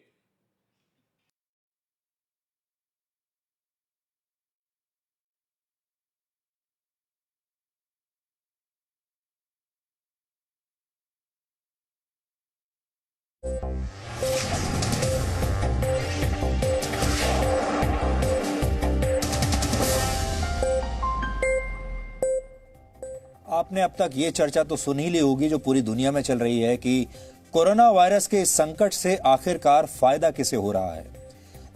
आपने अब तक ये चर्चा तो सुन ही ली होगी जो पूरी दुनिया में चल रही है कि कोरोना वायरस के इस संकट से आखिरकार फायदा किसे हो रहा है।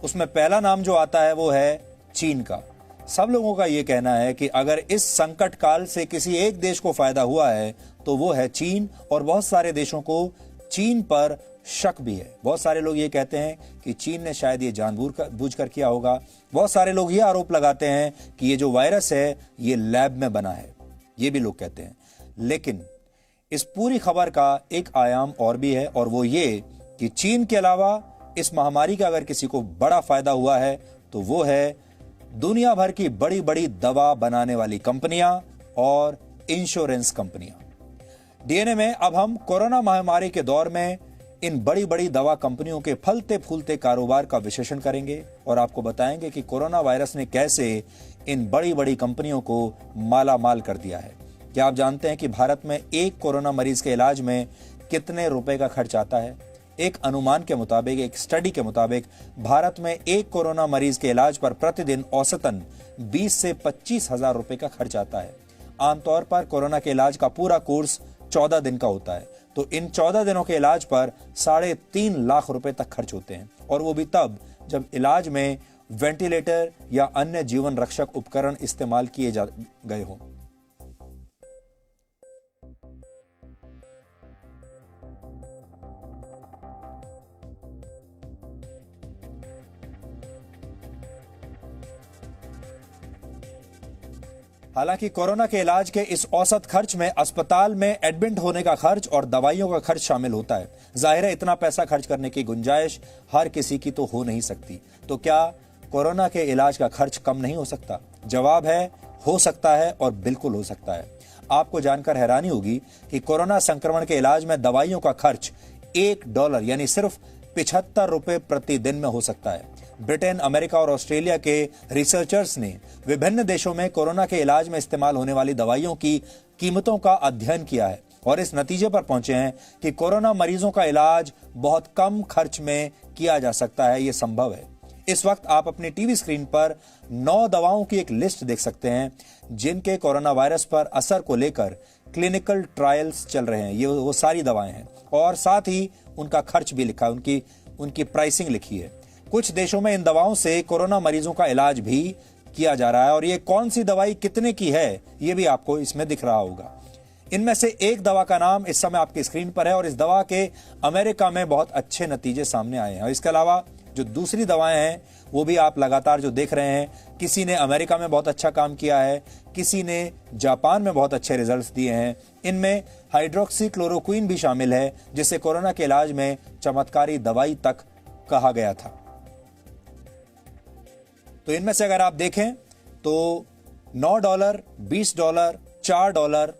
उसमें पहला नाम जो आता है वो है चीन का। सब लोगों का ये कहना है कि अगर इस संकट काल से किसी एक देश को फायदा हुआ है तो वो है चीन, और बहुत सारे देशों को चीन पर शक भी है। बहुत सारे लोग ये कहते हैं कि चीन ने शायद ये जानबूझ कर किया होगा। बहुत सारे लोग ये आरोप लगाते हैं कि ये जो वायरस है ये लैब में बना है, ये भी लोग कहते हैं। लेकिन इस पूरी खबर का एक आयाम और भी है, और वो ये कि चीन के अलावा इस महामारी का अगर किसी को बड़ा फायदा हुआ है तो वो है दुनिया भर की बड़ी बड़ी दवा बनाने वाली कंपनियां और इंश्योरेंस कंपनियां। डीएनए में अब हम कोरोना महामारी के दौर में इन बड़ी बड़ी दवा कंपनियों के फलते फूलते कारोबार का विश्लेषण करेंगे और आपको बताएंगे कि कोरोना वायरस ने कैसे इन बड़ी बड़ी कंपनियों को माला माल कर दिया है। क्या आप जानते हैं कि भारत में एक कोरोना मरीज के इलाज में कितने रुपए का खर्च आता है? एक अनुमान के मुताबिक, एक स्टडी के मुताबिक भारत में एक कोरोना मरीज के इलाज पर प्रतिदिन औसतन 20 से 25 हजार रुपए का खर्च आता है। आमतौर पर कोरोना के इलाज का पूरा कोर्स 14 दिन का होता है, तो इन 14 दिनों के इलाज पर 3.5 लाख रुपए तक खर्च होते हैं, और वो भी तब जब इलाज में वेंटिलेटर या अन्य जीवन रक्षक उपकरण इस्तेमाल किए गए हों। हालांकि कोरोना के इलाज के इस औसत खर्च में अस्पताल में एडमिट होने का खर्च और दवाइयों का खर्च शामिल होता है। जाहिर है इतना पैसा खर्च करने की गुंजाइश हर किसी की तो हो नहीं सकती। तो क्या कोरोना के इलाज का खर्च कम नहीं हो सकता? जवाब है हो सकता है, और बिल्कुल हो सकता है। आपको जानकर हैरानी होगी कि कोरोना संक्रमण के इलाज में दवाइयों का खर्च $1 यानी सिर्फ 75 रुपए प्रतिदिन में हो सकता है। ब्रिटेन, अमेरिका और ऑस्ट्रेलिया के रिसर्चर्स ने विभिन्न देशों में कोरोना के इलाज में इस्तेमाल होने वाली दवाइयों की कीमतों का अध्ययन किया है और इस नतीजे पर पहुंचे हैं कि कोरोना मरीजों का इलाज बहुत कम खर्च में किया जा सकता है। यह संभव है। इस वक्त आप अपनी टीवी स्क्रीन पर 9 दवाओं की एक लिस्ट देख सकते हैं जिनके कोरोना वायरस पर असर को लेकर क्लिनिकल ट्रायल्स चल रहे हैं। ये वो सारी दवाएं हैं और साथ ही उनका खर्च भी लिखा है, उनकी प्राइसिंग लिखी है। कुछ देशों में इन दवाओं से कोरोना मरीजों का इलाज भी किया जा रहा है और ये कौन सी दवाई कितने की है ये भी आपको इसमें दिख रहा होगा। इनमें से एक दवा का नाम इस समय आपकी स्क्रीन पर है और इस दवा के अमेरिका में बहुत अच्छे नतीजे सामने आए हैं। और इसके अलावा जो दूसरी दवाएं हैं वो भी आप लगातार जो देख रहे हैं, किसी ने अमेरिका में बहुत अच्छा काम किया है, किसी ने जापान में बहुत अच्छे रिजल्ट्स दिए हैं। इनमें हाइड्रोक्सीक्लोरोक्विन भी शामिल है जिसे कोरोना के इलाज में चमत्कारी दवाई तक कहा गया था। तो इनमें से अगर आप देखें तो $9, $20, $4,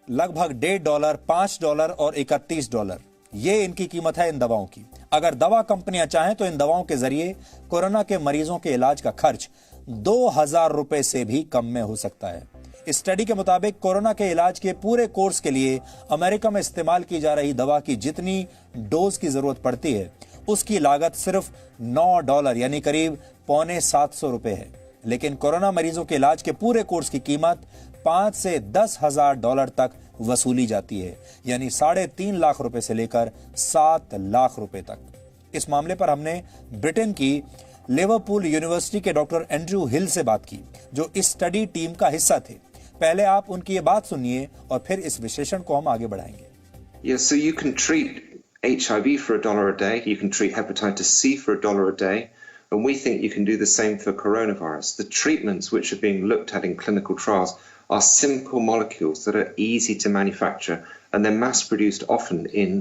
लगभग $1.5, $5 और $31 ये इनकी कीमत है इन दवाओं की। अगर दवा कंपनियां चाहें तो इन दवाओं के जरिए कोरोना के मरीजों के इलाज का खर्च 2000 रुपए से भी कम में हो सकता है। इस स्टडी के मुताबिक कोरोना के इलाज के पूरे कोर्स के लिए अमेरिका में इस्तेमाल की जा रही दवा की जितनी डोज की जरूरत पड़ती है उसकी लागत सिर्फ $9 यानी करीब $750 रुपए है। लेकिन कोरोना मरीजों के इलाज के पूरे कोर्स की कीमत $5,000 से $10,000 तक वसूली जाती है, यानी 3.5 लाख रुपए से लेकर 7 लाख रुपए तक। इस मामले पर हमने ब्रिटेन की लिवरपूल यूनिवर्सिटी के डॉक्टर एंड्रयू हिल से बात की जो इस स्टडी टीम का हिस्सा थे। पहले आप उनकी ये बात सुनिए और फिर इस विश्लेषण को हम आगे बढ़ाएंगे। Yes, so you can treat HIV for $1 a day, you can treat hepatitis C for $1 a day, and we think you can do the same for coronavirus. The treatments which are being looked at in clinical trials are simple molecules that are easy to manufacture, and they're mass-produced often in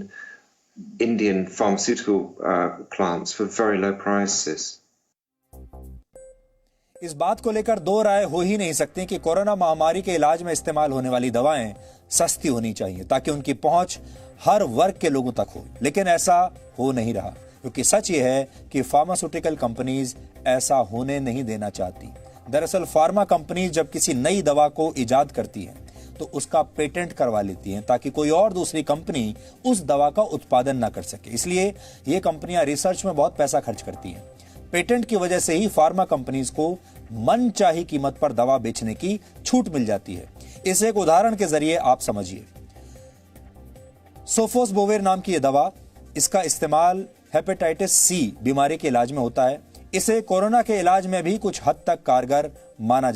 Indian pharmaceutical plants for very low prices. इस बात को लेकर दो राय हो ही नहीं सकती कि कोरोना महामारी के इलाज में इस्तेमाल होने वाली दवाएं सस्ती होनी चाहिए ताकि उनकी पहुंच हर वर्ग के लोगों तक हो, लेकिन ऐसा हो नहीं रहा, क्योंकि सच ये है कि फार्मास्यूटिकल कंपनीज ऐसा होने नहीं देना चाहती। दरअसल फार्मा कंपनीज जब किसी नई दवा को इजाद करती हैं तो उसका पेटेंट करवा लेती हैं ताकि कोई और दूसरी कंपनी उस दवा का उत्पादन ना कर सके। इसलिए ये कंपनियां रिसर्च में बहुत पैसा खर्च करती हैं। पेटेंट की वजह से ही फार्मा कंपनीज को मनचाही कीमत पर दवा बेचने की छूट मिल जाती है। इस एक उदाहरण के जरिए आप समझिए। सोफोस्बोविर नाम की यह दवा, इसका इस्तेमाल हेपेटाइटिस सी बीमारी के इलाज में होता है। इसे कोरोना के इलाज में भी कुछ हद तक कारगर माना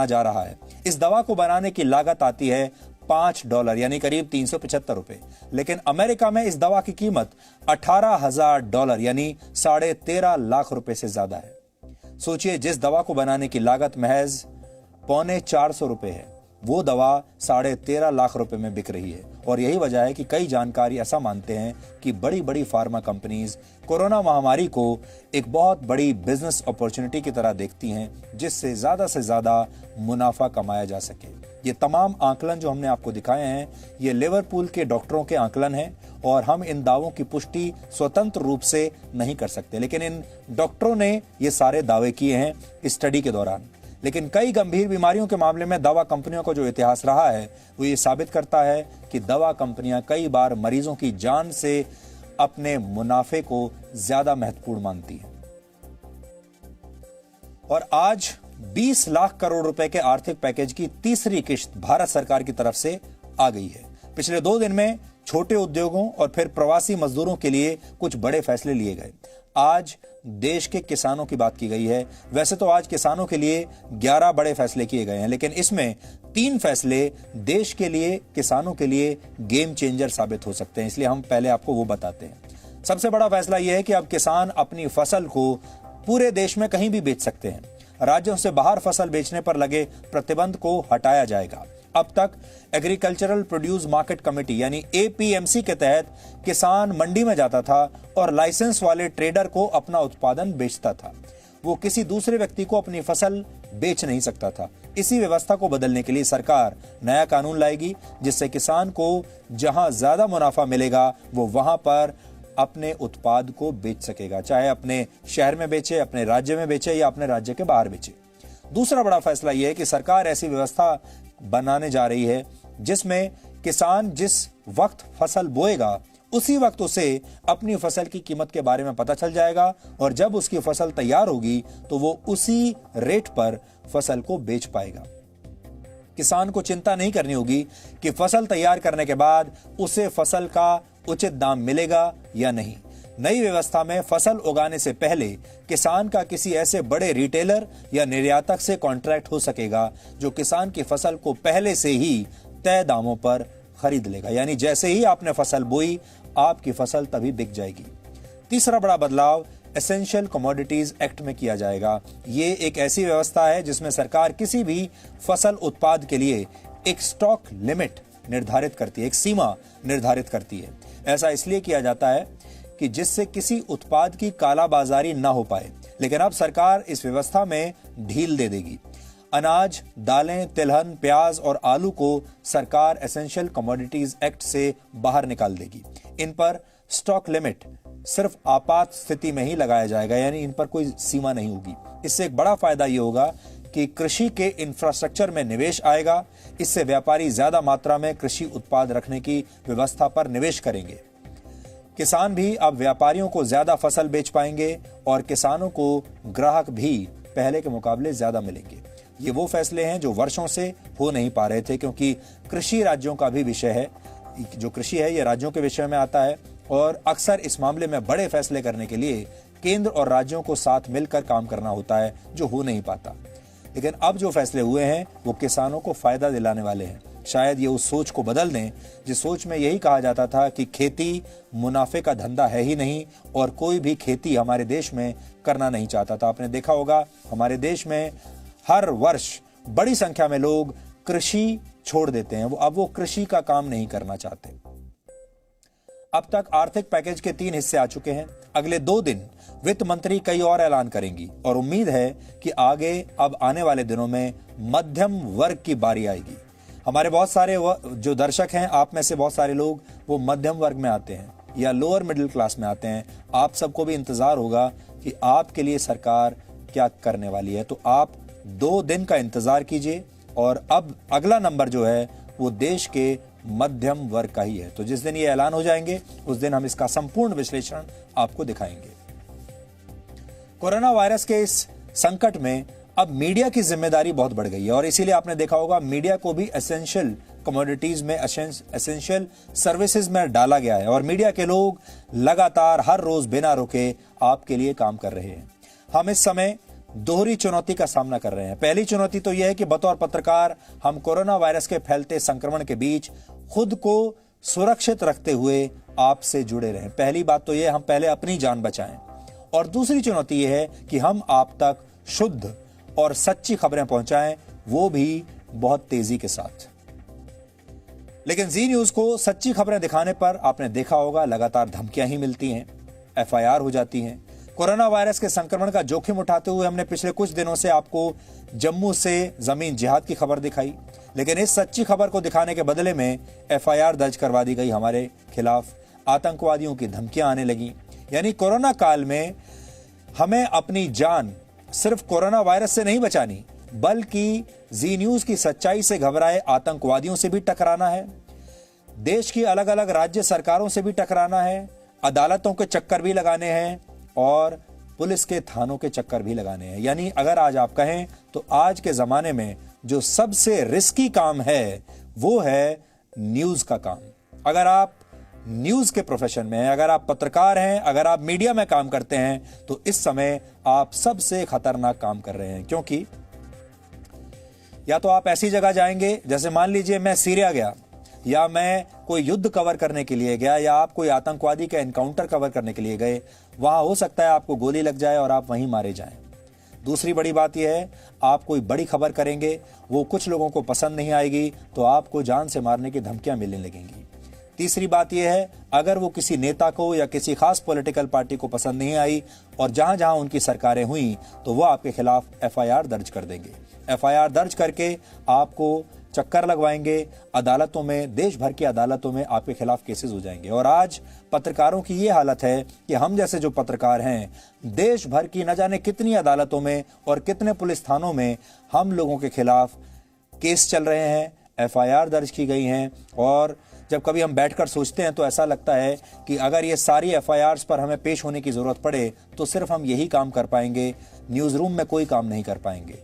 जा रहा है। इस दवा को बनाने की लागत आती है $5 यानी करीब 375 रुपए, लेकिन अमेरिका में इस दवा की कीमत $18,000 यानी 13.5 लाख रुपए से ज्यादा है। सोचिए, जिस दवा को बनाने की लागत महज $450 रुपए है, वो दवा 13.5 लाख रुपए में बिक रही है। और यही वजह है कि कई जानकार ऐसा मानते हैं कि बड़ी बड़ी फार्मा कंपनीज कोरोना महामारी को एक बहुत बड़ी बिजनेस अपॉर्चुनिटी की तरह देखती हैं, जिससे से ज्यादा मुनाफा कमाया जा सके। ये तमाम आंकलन जो हमने आपको दिखाए हैं, ये लिवरपूल के डॉक्टरों के आंकलन हैं और हम इन दावों की पुष्टि स्वतंत्र रूप से नहीं कर सकते, लेकिन इन डॉक्टरों ने ये सारे दावे किए हैं इस स्टडी के दौरान। लेकिन कई गंभीर बीमारियों के मामले में दवा कंपनियों का जो इतिहास रहा है वो ये साबित करता है कि दवा कंपनियां कई बार मरीजों की जान से अपने मुनाफे को ज्यादा महत्वपूर्ण मानती हैं। और आज 20 लाख करोड़ रुपए के आर्थिक पैकेज की तीसरी किश्त भारत सरकार की तरफ से आ गई है। पिछले 2 दिन में छोटे उद्योगों और फिर प्रवासी मजदूरों के लिए कुछ बड़े फैसले लिए गए। आज देश के किसानों की बात की गई है। वैसे तो आज किसानों के लिए 11 बड़े फैसले किए गए हैं, लेकिन इसमें 3 फैसले देश के लिए, किसानों के लिए गेम चेंजर साबित हो सकते हैं, इसलिए हम पहले आपको वो बताते हैं। सबसे बड़ा फैसला यह है कि अब किसान अपनी फसल को पूरे देश में कहीं भी बेच सकते हैं। राज्यों से बाहर फसल बेचने पर लगे प्रतिबंध को हटाया जाएगा। अब तक एग्रीकल्चरल प्रोड्यूस मार्केट कमेटी यानी एपीएमसी के तहत किसान मंडी में जाता था और लाइसेंस वाले ट्रेडर को अपना उत्पादन बेचता था। वो किसी दूसरे व्यक्ति को अपनी फसल बेच नहीं सकता था। इसी व्यवस्था को बदलने के लिए सरकार नया कानून लाएगी, जिससे किसान को जहां ज्यादा मुनाफा मिलेगा वो वहां पर अपने उत्पाद को बेच सकेगा, चाहे अपने शहर में बेचे, अपने राज्य में बेचे या अपने राज्य के बाहर बेचे। दूसरा बड़ा फैसला यह है कि सरकार ऐसी व्यवस्था बनाने जा रही है जिसमें किसान जिस वक्त फसल बोएगा उसी वक्त उसे अपनी फसल की कीमत के बारे में पता चल जाएगा और जब उसकी फसल तैयार होगी तो वो उसी रेट पर फसल को बेच पाएगा। किसान को चिंता नहीं करनी होगी कि फसल तैयार करने के बाद उसे फसल का उचित दाम मिलेगा या नहीं। नई व्यवस्था में फसल उगाने से पहले किसान का किसी ऐसे बड़े रिटेलर या निर्यातक से कॉन्ट्रैक्ट हो सकेगा जो किसान की फसल को पहले से ही तय दामों पर खरीद लेगा, यानी जैसे ही आपने फसल बोई आपकी फसल तभी बिक जाएगी। तीसरा बड़ा बदलाव एसेंशियल कमोडिटीज एक्ट में किया जाएगा। ये एक ऐसी व्यवस्था है जिसमें सरकार किसी भी फसल उत्पाद के लिए एक स्टॉक लिमिट निर्धारित करती है, एक सीमा निर्धारित करती है। ऐसा इसलिए किया जाता है कि जिससे किसी उत्पाद की कालाबाजारी ना हो पाए, लेकिन अब सरकार इस व्यवस्था में ढील दे देगी। अनाज, दालें, तिलहन, प्याज और आलू को सरकार एसेंशियल कमोडिटीज एक्ट से बाहर निकाल देगी। इन पर स्टॉक लिमिट सिर्फ आपात स्थिति में ही लगाया जाएगा, यानी इन पर कोई सीमा नहीं होगी। इससे एक बड़ा फायदा यह होगा कि कृषि के इंफ्रास्ट्रक्चर में निवेश आएगा। इससे व्यापारी ज्यादा मात्रा में कृषि उत्पाद रखने की व्यवस्था पर निवेश करेंगे। किसान भी अब व्यापारियों को ज्यादा फसल बेच पाएंगे और किसानों को ग्राहक भी पहले के मुकाबले ज्यादा मिलेंगे। ये वो फैसले हैं जो वर्षों से हो नहीं पा रहे थे, क्योंकि कृषि राज्यों का भी विषय है। जो कृषि है ये राज्यों के विषय में आता है और अक्सर इस मामले में बड़े फैसले करने के लिए केंद्र और राज्यों को साथ मिलकर काम करना होता है, जो हो नहीं पाता। लेकिन अब जो फैसले हुए हैं वो किसानों को फायदा दिलाने वाले हैं। शायद ये उस सोच को बदल दें जिस सोच में यही कहा जाता था कि खेती मुनाफे का धंधा है ही नहीं और कोई भी खेती हमारे देश में करना नहीं चाहता था। आपने देखा होगा हमारे देश में हर वर्ष बड़ी संख्या में लोग कृषि छोड़ देते हैं, अब वो कृषि का काम नहीं करना चाहते। अब तक आर्थिक पैकेज के 3 हिस्से आ चुके हैं। अगले 2 दिन वित्त मंत्री कई और ऐलान करेंगी और उम्मीद है कि आगे अब आने वाले दिनों में मध्यम वर्ग की बारी आएगी। हमारे बहुत सारे जो दर्शक हैं, आप में से बहुत सारे लोग वो मध्यम वर्ग में आते हैं या लोअर मिडिल क्लास में आते हैं। आप सबको भी इंतजार होगा कि आपके लिए सरकार क्या करने वाली है। तो आप 2 दिन का इंतजार कीजिए और अब अगला नंबर जो है वो देश के मध्यम वर्ग का ही है। तो जिस दिन ये ऐलान हो जाएंगे उस दिन हम इसका संपूर्ण विश्लेषण आपको दिखाएंगे। कोरोना वायरस के इस संकट में अब मीडिया की जिम्मेदारी बहुत बढ़ गई है और इसीलिए आपने देखा होगा मीडिया को भी एसेंशियल कमोडिटीज में, एसेंशियल सर्विसेज में डाला गया है और मीडिया के लोग लगातार हर रोज बिना रुके आपके लिए काम कर रहे हैं। हम इस समय दोहरी चुनौती का सामना कर रहे हैं। पहली चुनौती तो यह है कि बतौर पत्रकार हम कोरोना वायरस के फैलते संक्रमण के बीच खुद को सुरक्षित रखते हुए आपसे जुड़े रहें। पहली बात तो यह हम पहले अपनी जान बचाएं और दूसरी चुनौती यह है कि हम आप तक शुद्ध और सच्ची खबरें पहुंचाएं, वो भी बहुत तेजी के साथ। लेकिन जी न्यूज को सच्ची खबरें दिखाने पर आपने देखा होगा लगातार धमकियां ही मिलती हैं, एफआईआर हो जाती हैं। कोरोना वायरस के संक्रमण का जोखिम उठाते हुए हमने पिछले कुछ दिनों से आपको जम्मू से जमीन जिहाद की खबर दिखाई, लेकिन इस सच्ची खबर को दिखाने के बदले में एफआईआर दर्ज करवा दी गई हमारे खिलाफ। आतंकवादियों की धमकियां आने लगी। यानी कोरोना काल में हमें अपनी जान सिर्फ कोरोना वायरस से नहीं बचानी, बल्कि जी न्यूज की सच्चाई से घबराए आतंकवादियों से भी टकराना है, देश की अलग अलग राज्य सरकारों से भी टकराना है, अदालतों के चक्कर भी लगाने हैं और पुलिस के थानों के चक्कर भी लगाने हैं। यानी अगर आज आप कहें तो आज के जमाने में जो सबसे रिस्की काम है वो है न्यूज का काम। अगर आप न्यूज के प्रोफेशन में हैं, अगर आप पत्रकार हैं, अगर आप मीडिया में काम करते हैं, तो इस समय आप सबसे खतरनाक काम कर रहे हैं। क्योंकि या तो आप ऐसी जगह जाएंगे, जैसे मान लीजिए मैं सीरिया गया या मैं कोई युद्ध कवर करने के लिए गया या आप कोई आतंकवादी का एनकाउंटर कवर करने के लिए गए, वहां हो सकता है आपको गोली लग जाए और आप वहीं मारे जाएं। दूसरी बड़ी बात यह है, आप कोई बड़ी खबर करेंगे, वो कुछ लोगों को पसंद नहीं आएगी तो आपको जान से मारने की धमकियां मिलने लगेंगी। तीसरी बात यह है, अगर वो किसी नेता को या किसी खास पॉलिटिकल पार्टी को पसंद नहीं आई और जहां जहां उनकी सरकारें हुई तो वो आपके खिलाफ एफआईआर दर्ज कर देंगे। एफआईआर दर्ज करके आपको चक्कर लगवाएंगे, अदालतों में, देश भर की अदालतों में आपके खिलाफ केसेस हो जाएंगे। और आज पत्रकारों की ये हालत है कि हम जैसे जो पत्रकार हैं, देश भर की न जाने कितनी अदालतों में और कितने पुलिस थानों में हम लोगों के खिलाफ केस चल रहे हैं, एफआईआर दर्ज की गई हैं। और जब कभी हम बैठकर सोचते हैं तो ऐसा लगता है कि अगर ये सारी एफआईआर्स पर हमें पेश होने की जरूरत पड़े तो सिर्फ हम यही काम कर पाएंगे, न्यूज रूम में कोई काम नहीं कर पाएंगे।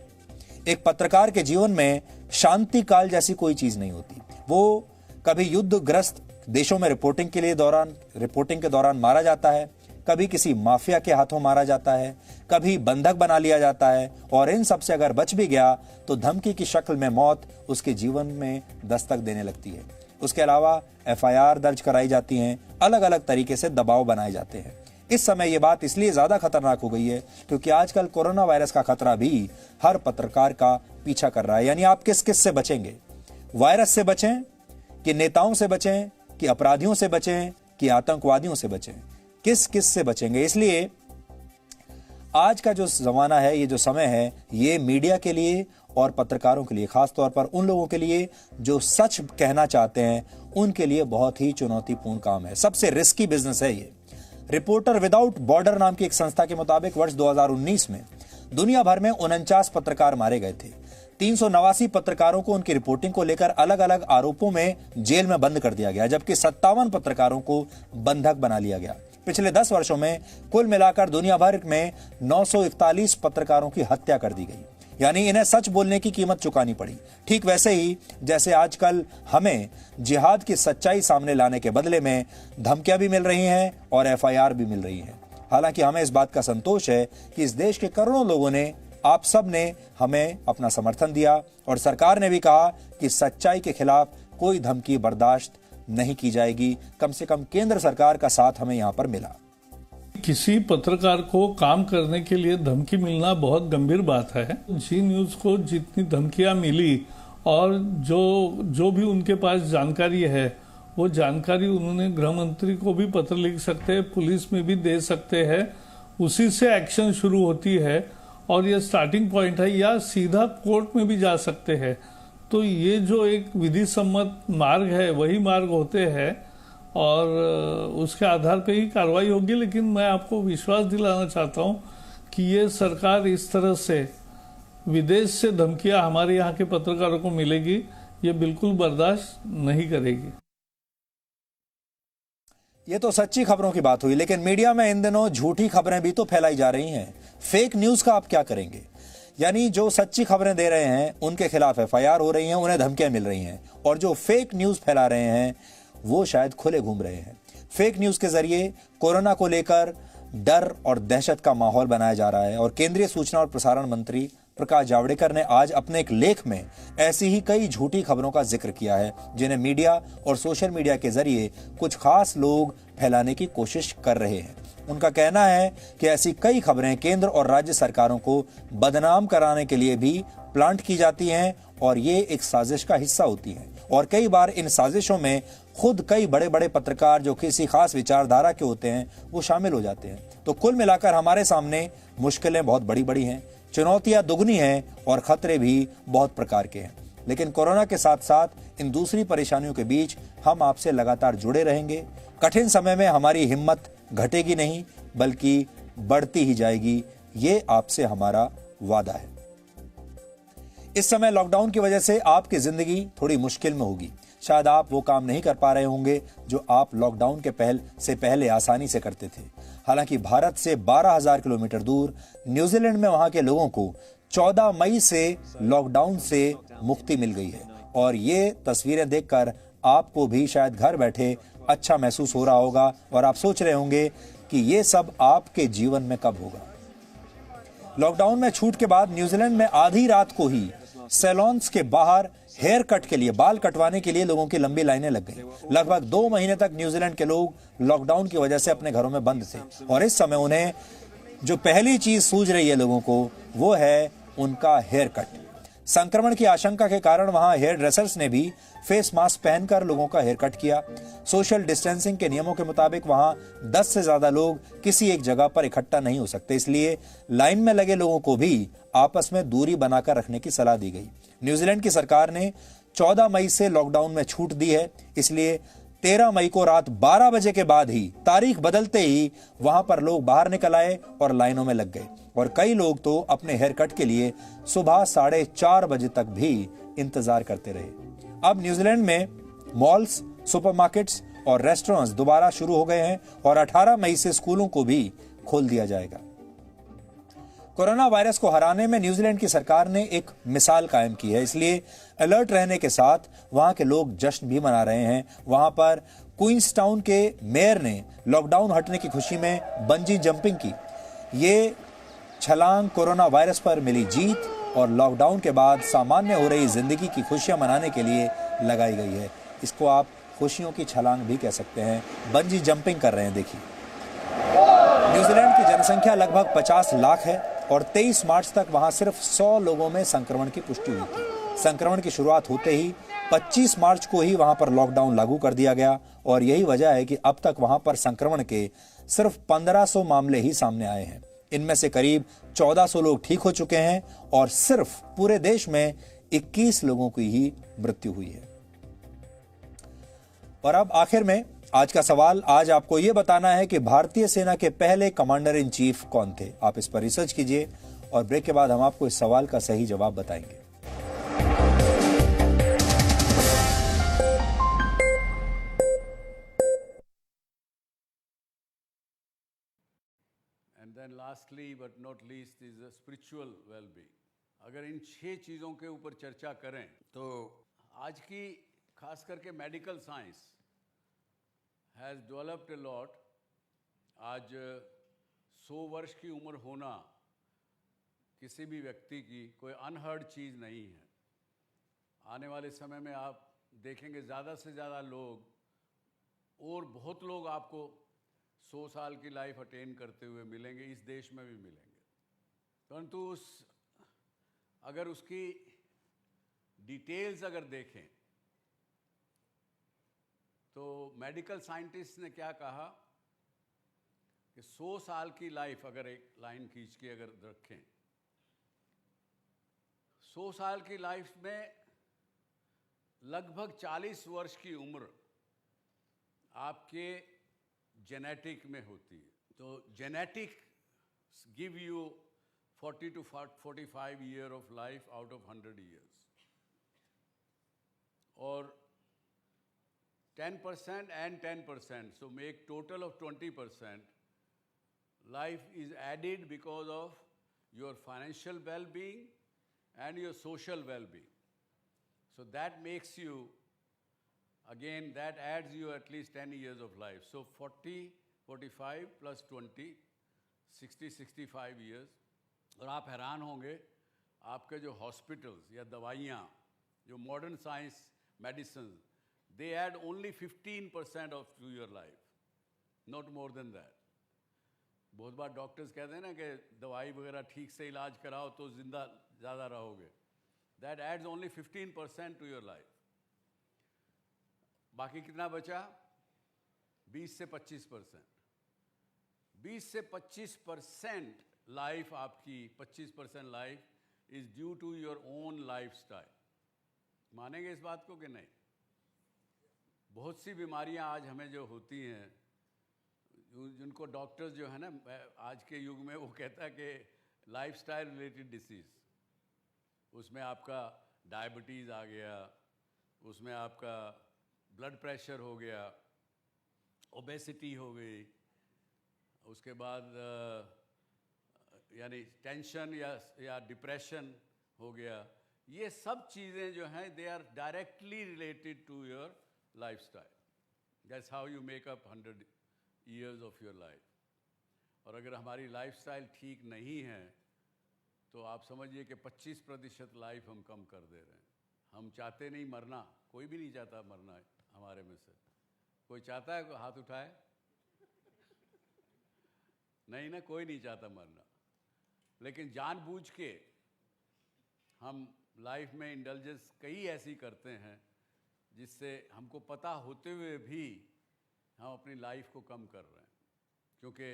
एक पत्रकार के जीवन में शांति काल जैसी कोई चीज नहीं होती। वो कभी युद्धग्रस्त देशों में रिपोर्टिंग के दौरान मारा जाता है, कभी किसी माफिया के हाथों मारा जाता है, कभी बंधक बना लिया जाता है और इन सब से अगर बच भी गया तो धमकी की शक्ल में मौत उसके जीवन में दस्तक देने लगती है। उसके अलावा एफआईआर दर्ज कराई जाती हैं, अलग अलग तरीके से दबाव बनाए जाते हैं। इस समय ये बात इसलिए ज्यादा खतरनाक हो गई है क्योंकि आजकल कोरोना वायरस का खतरा भी हर पत्रकार का पीछा कर रहा है। यानी आप किस किस से बचेंगे? वायरस से बचें कि नेताओं से बचें कि अपराधियों से बचें कि आतंकवादियों से बचें? किस किस से बचेंगे? इसलिए आज का जो जमाना है, ये जो समय है, ये मीडिया के लिए और पत्रकारों के लिए, खासतौर पर उन लोगों के लिए जो सच कहना चाहते हैं, उनके लिए बहुत ही चुनौतीपूर्ण काम है। सबसे रिस्की बिजनेस है ये। रिपोर्टर विदाउट बॉर्डर नाम की एक संस्था के मुताबिक वर्ष 2019 में दुनिया भर में 49 पत्रकार मारे गए थे। 389 पत्रकारों को उनकी रिपोर्टिंग को लेकर अलग अलग आरोपों में जेल में बंद कर दिया गया, जबकि 57 पत्रकारों को बंधक बना लिया गया। पिछले 10 वर्षों में कुल मिलाकर दुनिया भर में 941 पत्रकारों की हत्या कर दी गई। यानी इन्हें सच बोलने की कीमत चुकानी पड़ी। ठीक वैसे ही जैसे आजकल हमें जिहाद की सच्चाई सामने लाने के बदले में धमकियां भी मिल रही हैं और एफआईआर भी मिल रही हैं। हालांकि हमें इस बात का संतोष है कि इस देश के करोड़ों लोगों ने, आप सब ने हमें अपना समर्थन दिया और सरकार ने भी कहा कि सच्चाई के खिलाफ कोई धमकी बर्दाश्त नहीं की जाएगी। कम से कम केंद्र सरकार का साथ हमें यहां पर मिला। किसी पत्रकार को काम करने के लिए धमकी मिलना बहुत गंभीर बात है। जी न्यूज को जितनी धमकियां मिली और जो भी उनके पास जानकारी है, वो जानकारी उन्होंने गृह मंत्री को भी पत्र लिख सकते हैं, पुलिस में भी दे सकते हैं उसी से एक्शन शुरू होती है और ये स्टार्टिंग पॉइंट है, या सीधा कोर्ट में भी जा सकते हैं। तो ये जो एक विधि सम्मत मार्ग है वही मार्ग होते हैं और उसके आधार पे ही कार्रवाई होगी। लेकिन मैं आपको विश्वास दिलाना चाहता हूं कि ये सरकार इस तरह से विदेश से धमकियां हमारे यहाँ के पत्रकारों को मिलेगी, ये बिल्कुल बर्दाश्त नहीं करेगी। ये तो सच्ची खबरों की बात हुई, लेकिन मीडिया में इन दिनों झूठी खबरें भी तो फैलाई जा रही हैं। फेक न्यूज का आप क्या करेंगे? यानी जो सच्ची खबरें दे रहे हैं उनके खिलाफ एफआईआर हो रही हैं, उन्हें धमकियां मिल रही हैं, और जो फेक न्यूज फैला रहे हैं वो शायद खुले घूम रहे हैं। फेक न्यूज के जरिए कोरोना को लेकर डर और दहशत का माहौल बनाया जा रहा है। और केंद्रीय सूचना और प्रसारण मंत्री प्रकाश जावड़ेकर ने आज अपने एक लेख में ऐसी ही कई झूठी खबरों का जिक्र किया है जिन्हें मीडिया और सोशल मीडिया के जरिए कुछ खास लोग फैलाने की कोशिश कर रहे हैं। उनका कहना है कि ऐसी कई खबरें केंद्र और राज्य सरकारों को बदनाम कराने के लिए भी प्लांट की जाती हैं और ये एक साजिश का हिस्सा होती हैं। और कई बार इन साजिशों में खुद कई बड़े बड़े पत्रकार जो किसी खास विचारधारा के होते हैं वो शामिल हो जाते हैं। तो कुल मिलाकर हमारे सामने मुश्किलें बहुत बड़ी बड़ी हैं, चुनौतियां दुगनी हैं और खतरे भी बहुत प्रकार के हैं। लेकिन कोरोना के साथ साथ इन दूसरी परेशानियों के बीच हम आपसे लगातार जुड़े रहेंगे। कठिन समय में हमारी हिम्मत घटेगी नहीं बल्कि बढ़ती ही जाएगी, ये आपसे हमारा वादा है। इस समय लॉकडाउन की वजह से आपकी जिंदगी थोड़ी मुश्किल में होगी। शायद आप वो काम नहीं कर पा रहे होंगे जो आप लॉकडाउन के पहले आसानी से करते थे। हालांकि भारत से 12,000 किलोमीटर दूर न्यूजीलैंड में वहां के लोगों को 14 मई से लॉकडाउन से मुक्ति मिल गई है। और ये तस्वीरें देखकर आपको भी शायद घर बैठे अच्छा महसूस हो रहा होगा और आप सोच रहे होंगे कि ये सब आपके जीवन में कब होगा। लॉकडाउन में छूट के बाद न्यूजीलैंड में आधी रात को ही सैलून्स के बाहर हेयर कट के लिए, बाल कटवाने के लिए लोगों की लंबी लाइनें लग गई। लगभग 2 महीने तक न्यूजीलैंड के लोग लॉकडाउन की वजह से अपने घरों में बंद थे और इस समय उन्हें जो पहली चीज सूझ रही है लोगों को वो है उनका हेयर कट। संक्रमण की आशंका के कारण वहां हेयर ड्रेसर्स ने भी फेस मास्क पहनकर लोगों का हेयर कट किया। सोशल डिस्टेंसिंग के नियमों के मुताबिक वहां 10 से ज्यादा लोग किसी एक जगह पर इकट्ठा नहीं हो सकते, इसलिए लाइन में लगे लोगों को भी आपस में दूरी बनाकर रखने की सलाह दी गई। न्यूजीलैंड की सरकार ने 14 मई से लॉकडाउन में छूट दी है, इसलिए 13 मई को रात 12 बजे के बाद ही, तारीख बदलते ही वहां पर लोग बाहर निकल आए और लाइनों में लग गए। और कई लोग तो अपने हेयर कट के लिए सुबह 4:30 बजे तक भी इंतजार करते रहे। अब न्यूजीलैंड में मॉल्स, सुपरमार्केट्स और रेस्टोरेंट्स दोबारा शुरू हो गए हैं और 18 मई से स्कूलों को भी खोल दिया जाएगा। कोरोना वायरस को हराने में न्यूजीलैंड की सरकार ने एक मिसाल कायम की है, इसलिए अलर्ट रहने के साथ वहां के लोग जश्न भी मना रहे हैं। वहां पर क्वींसटाउन के मेयर ने लॉकडाउन हटने की खुशी में बंजी जंपिंग की। ये छलांग कोरोना वायरस पर मिली जीत और लॉकडाउन के बाद सामान्य हो रही जिंदगी की खुशियां मनाने के लिए लगाई गई है। इसको आप खुशियों की छलांग भी कह सकते हैं। बंजी जंपिंग कर रहे हैं, देखिए। न्यूजीलैंड की जनसंख्या लगभग 50 लाख है और 23 मार्च तक वहां सिर्फ 100 लोगों में संक्रमण की पुष्टि हुई थी। संक्रमण की शुरुआत होते ही 25 मार्च को ही वहां पर लॉकडाउन लागू कर दिया गया और यही वजह है कि अब तक वहां पर संक्रमण के सिर्फ 1500 मामले ही सामने आए हैं। इनमें से करीब 1400 लोग ठीक हो चुके हैं और सिर्फ पूरे देश में 21 लोगों की ही मृत्यु हुई है। और अब आखिर में आज का सवाल, आज आपको यह बताना है कि भारतीय सेना के पहले कमांडर इन चीफ कौन थे। आप इस पर रिसर्च कीजिए और ब्रेक के बाद हम आपको इस सवाल का सही जवाब बताएंगे। And then lastly but not least is the spiritual well-being. अगर इन 6 चीज़ों के ऊपर चर्चा करें तो आज की खास करके medical science has developed a lot. आज 100 वर्ष की उम्र होना किसी भी व्यक्ति की कोई अनहर्ड चीज़ नहीं है। आने वाले समय में आप देखेंगे ज़्यादा से ज़्यादा लोग और बहुत लोग आपको 100 साल की लाइफ अटेन करते हुए मिलेंगे, इस देश में भी मिलेंगे। परंतु अगर उसकी डिटेल्स अगर देखें तो मेडिकल साइंटिस्ट ने क्या कहा कि 100 साल की लाइफ अगर एक लाइन खींच के अगर रखें, 100 साल की लाइफ में लगभग 40 वर्ष की उम्र आपके जेनेटिक में होती है। तो genetic give you 40 to 45 year of life out of 100 years. और 10% and 10%, so make total of 20%. Life is added because of your financial well-being and your social well-being. So that makes you, again, that adds you at least 10 years of life. So 40, 45 plus 20, 60, 65 years. और आप हैरान होंगे, आपके जो हॉस्पिटल्स या दवाइयाँ, जो modern science medicine, they add only 15% of to your life, not more than that. बहुत बार डॉक्टर्स कहते हैं ना कि दवाई वगैरह ठीक से इलाज कराओ तो जिंदा ज़्यादा रहोगे. That adds only 15% to your life. बाकी कितना बचा? 20 से 25%. 20 से 25% लाइफ आपकी, 25% life is due to your own life style. मानेंगे इस बात को कि नहीं? बहुत सी बीमारियां आज हमें जो होती हैं, जिनको डॉक्टर्स जो है ना आज के युग में वो कहता है कि लाइफस्टाइल रिलेटेड डिसीज़, उसमें आपका डायबिटीज़ आ गया, उसमें आपका ब्लड प्रेशर हो गया, ओबेसिटी हो गई, उसके बाद यानी टेंशन या डिप्रेशन हो गया. ये सब चीज़ें जो हैं they are directly related to your life style. That's how you make up 100 years of your life. और अगर हमारी लाइफ स्टाइल ठीक नहीं है तो आप समझिए कि 25% लाइफ हम कम कर दे रहे हैं. हम चाहते नहीं मरना, कोई भी नहीं चाहता मरना हमारे में से. कोई चाहता है? कोई हाथ उठाए? नहीं ना, कोई नहीं चाहता मरना. लेकिन जानबूझ के हम लाइफ में इंडल्जेंस कई ऐसी करते हैं जिससे हमको पता होते हुए भी हम अपनी लाइफ को कम कर रहे हैं. क्योंकि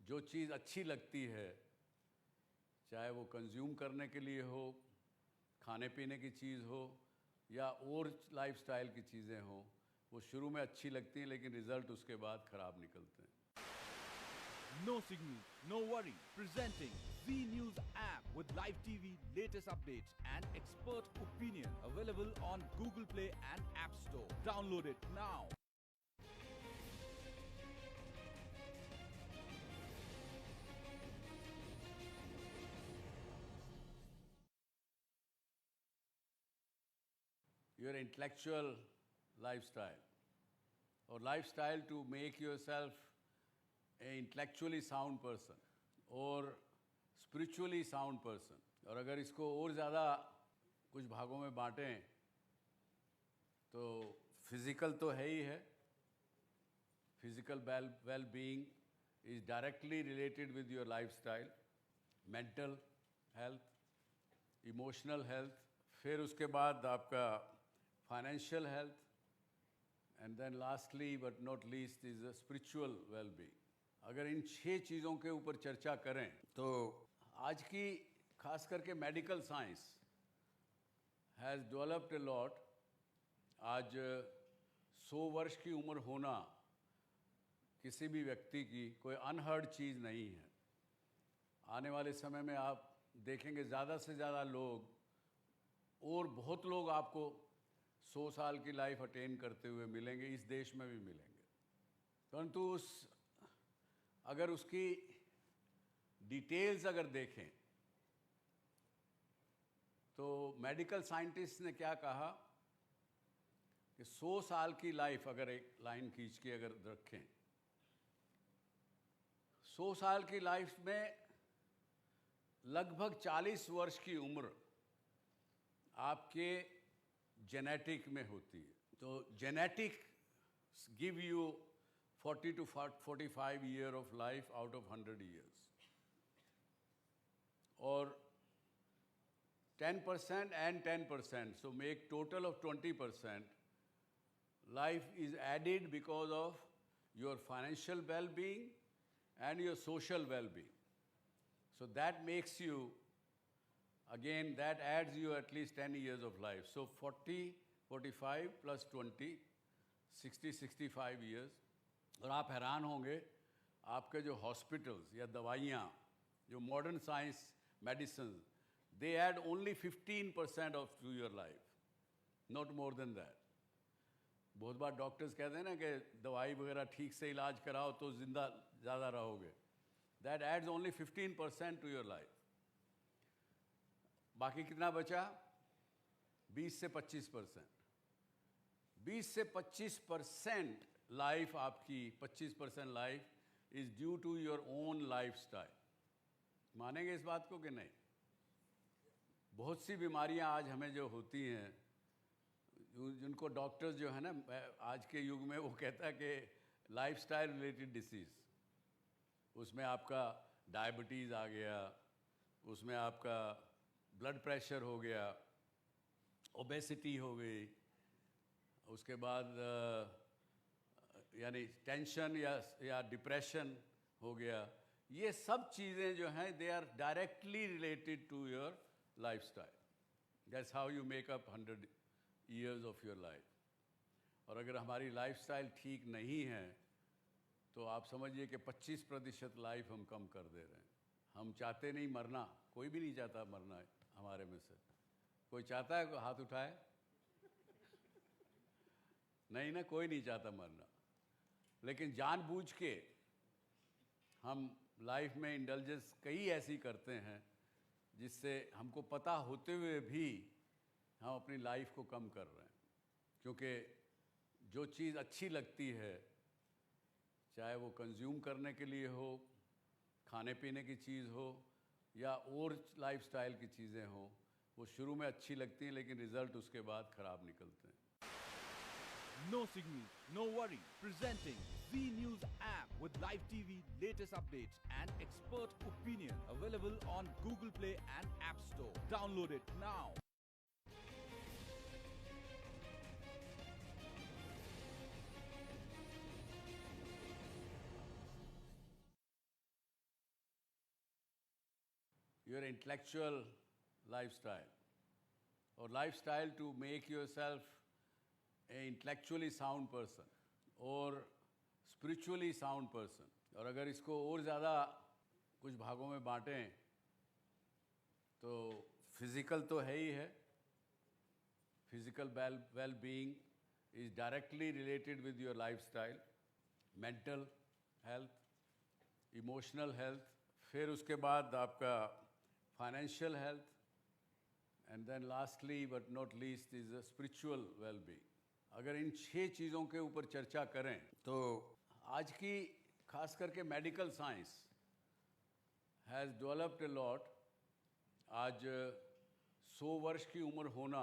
जो चीज़ अच्छी लगती है, चाहे वो कंज्यूम करने के लिए हो, खाने पीने की चीज़ हो या और लाइफस्टाइल की चीज़ें हो, वो शुरू में अच्छी लगती हैं लेकिन रिजल्ट उसके बाद ख़राब निकलते हैं. No signal, no worry. Presenting Z News app with live TV, latest updates and expert opinion. Available on Google Play and App Store. Download it now. Your intellectual lifestyle or lifestyle to make yourself an intellectually sound person or spiritually sound person. और अगर इसको और ज़्यादा कुछ भागों में बांटें तो फिज़िकल तो है ही है. Physical well being is directly related with your lifestyle. Mental health, emotional health, फिर उसके बाद आपका financial health, and then lastly but not least is spiritual well being. अगर इन 6 चीज़ों के ऊपर चर्चा करें तो आज की खास करके medical science has developed a lot. आज 100 वर्ष की उम्र होना किसी भी व्यक्ति की कोई अनहर्ड चीज़ नहीं है. आने वाले समय में आप देखेंगे ज़्यादा से ज़्यादा लोग, और बहुत लोग आपको 100 साल की लाइफ अटेन करते हुए मिलेंगे, इस देश में भी मिलेंगे. परंतु अगर उसकी डिटेल्स अगर देखें तो मेडिकल साइंटिस्ट ने क्या कहा कि 100 साल की लाइफ अगर एक लाइन खींच के अगर रखें, 100 साल की लाइफ में लगभग 40 वर्ष की उम्र आपके जेनेटिक में होती है. तो genetic give you 40 to 45 year of life out of 100 years. और 10% and 10%, so make total of 20%. Life is added because of your financial well-being and your social well-being. So that makes you, again, that adds you at least 10 years of life. So 40, 45 plus 20, 60, 65 years. और आप हैरान होंगे, आपके जो हॉस्पिटल्स या दवाइयाँ, जो modern science medicine, they add only 15% of to your life, not more than that. बहुत बार डॉक्टर्स कहते हैं ना कि दवाई वगैरह ठीक से इलाज कराओ तो जिंदा ज़्यादा रहोगे. That adds only 15% to your life. बाकी कितना बचा? 20 से 25%. 20 से 25% लाइफ आपकी, 25% life is due to your own lifestyle. मानेंगे इस बात को कि नहीं? बहुत सी बीमारियां आज हमें जो होती हैं, जिनको डॉक्टर्स जो है ना आज के युग में वो कहता है कि लाइफस्टाइल रिलेटेड डिसीज़, उसमें आपका डायबिटीज़ आ गया, उसमें आपका ब्लड प्रेशर हो गया, ओबेसिटी हो गई, उसके बाद यानी टेंशन या डिप्रेशन हो गया. ये सब चीज़ें जो हैं they are directly related to your lifestyle. That's how you make up 100 years of your life. और अगर हमारी लाइफस्टाइल ठीक नहीं है तो आप समझिए कि 25% लाइफ हम कम कर दे रहे हैं. हम चाहते नहीं मरना, कोई भी नहीं चाहता मरना है हमारे में से. कोई चाहता है? हाथ उठाए. नहीं ना, कोई नहीं चाहता मरना. लेकिन जानबूझ के हम लाइफ में इंडल्जेंस कई ऐसी करते हैं जिससे हमको पता होते हुए भी हम अपनी लाइफ को कम कर रहे हैं. क्योंकि जो चीज़ अच्छी लगती है, चाहे वो कंज्यूम करने के लिए हो, खाने पीने की चीज़ हो या और लाइफस्टाइल की चीज़ें हो, वो शुरू में अच्छी लगती हैं लेकिन रिजल्ट उसके बाद ख़राब निकलते हैं. No signal, no worry. Presenting Z News app with live TV, latest updates and expert opinion. Available on Google Play and App Store. Download it now. Your intellectual lifestyle or lifestyle to make yourself an intellectually sound person or spiritually sound person. और अगर इसको और ज़्यादा कुछ भागों में बांटें तो फिज़िकल तो है ही है. Physical well-being is directly related with your lifestyle, mental health, emotional health, फिर उसके बाद आपका financial health, and then lastly but not least is a spiritual well-being. अगर इन 6 चीज़ों के ऊपर चर्चा करें तो आज की खास करके medical science has developed a lot. आज 100 वर्ष की उम्र होना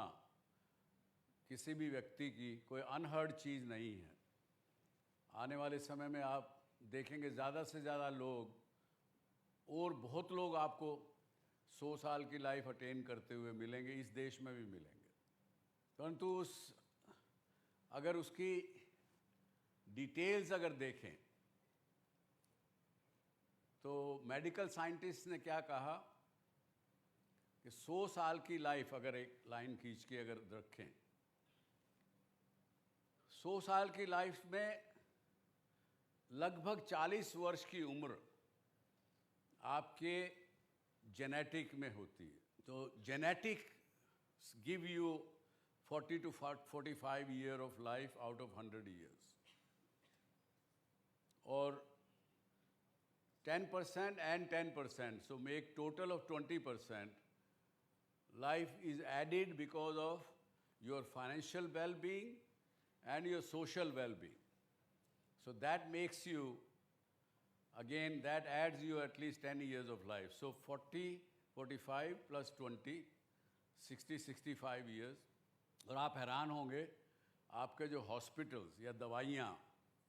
किसी भी व्यक्ति की कोई अनहर्ड चीज़ नहीं है. आने वाले समय में आप देखेंगे ज़्यादा से ज़्यादा लोग और बहुत लोग आपको 100 साल की लाइफ अटेन करते हुए मिलेंगे, इस देश में भी मिलेंगे. परंतु अगर उसकी डिटेल्स अगर देखें तो मेडिकल साइंटिस्ट ने क्या कहा कि 100 साल की लाइफ अगर एक लाइन खींच के अगर रखें, 100 साल की लाइफ में लगभग 40 वर्ष की उम्र आपके जेनेटिक में होती है. तो genetic give you 40 to 45 year of life out of 100 years. और 10% and 10%, so make total of 20%. Life is added because of your financial well-being and your social well-being. So that makes you, again, that adds you at least 10 years of life. So 40, 45 plus 20, 60, 65 years. और आप हैरान होंगे, आपके जो हॉस्पिटल्स या दवाइयाँ,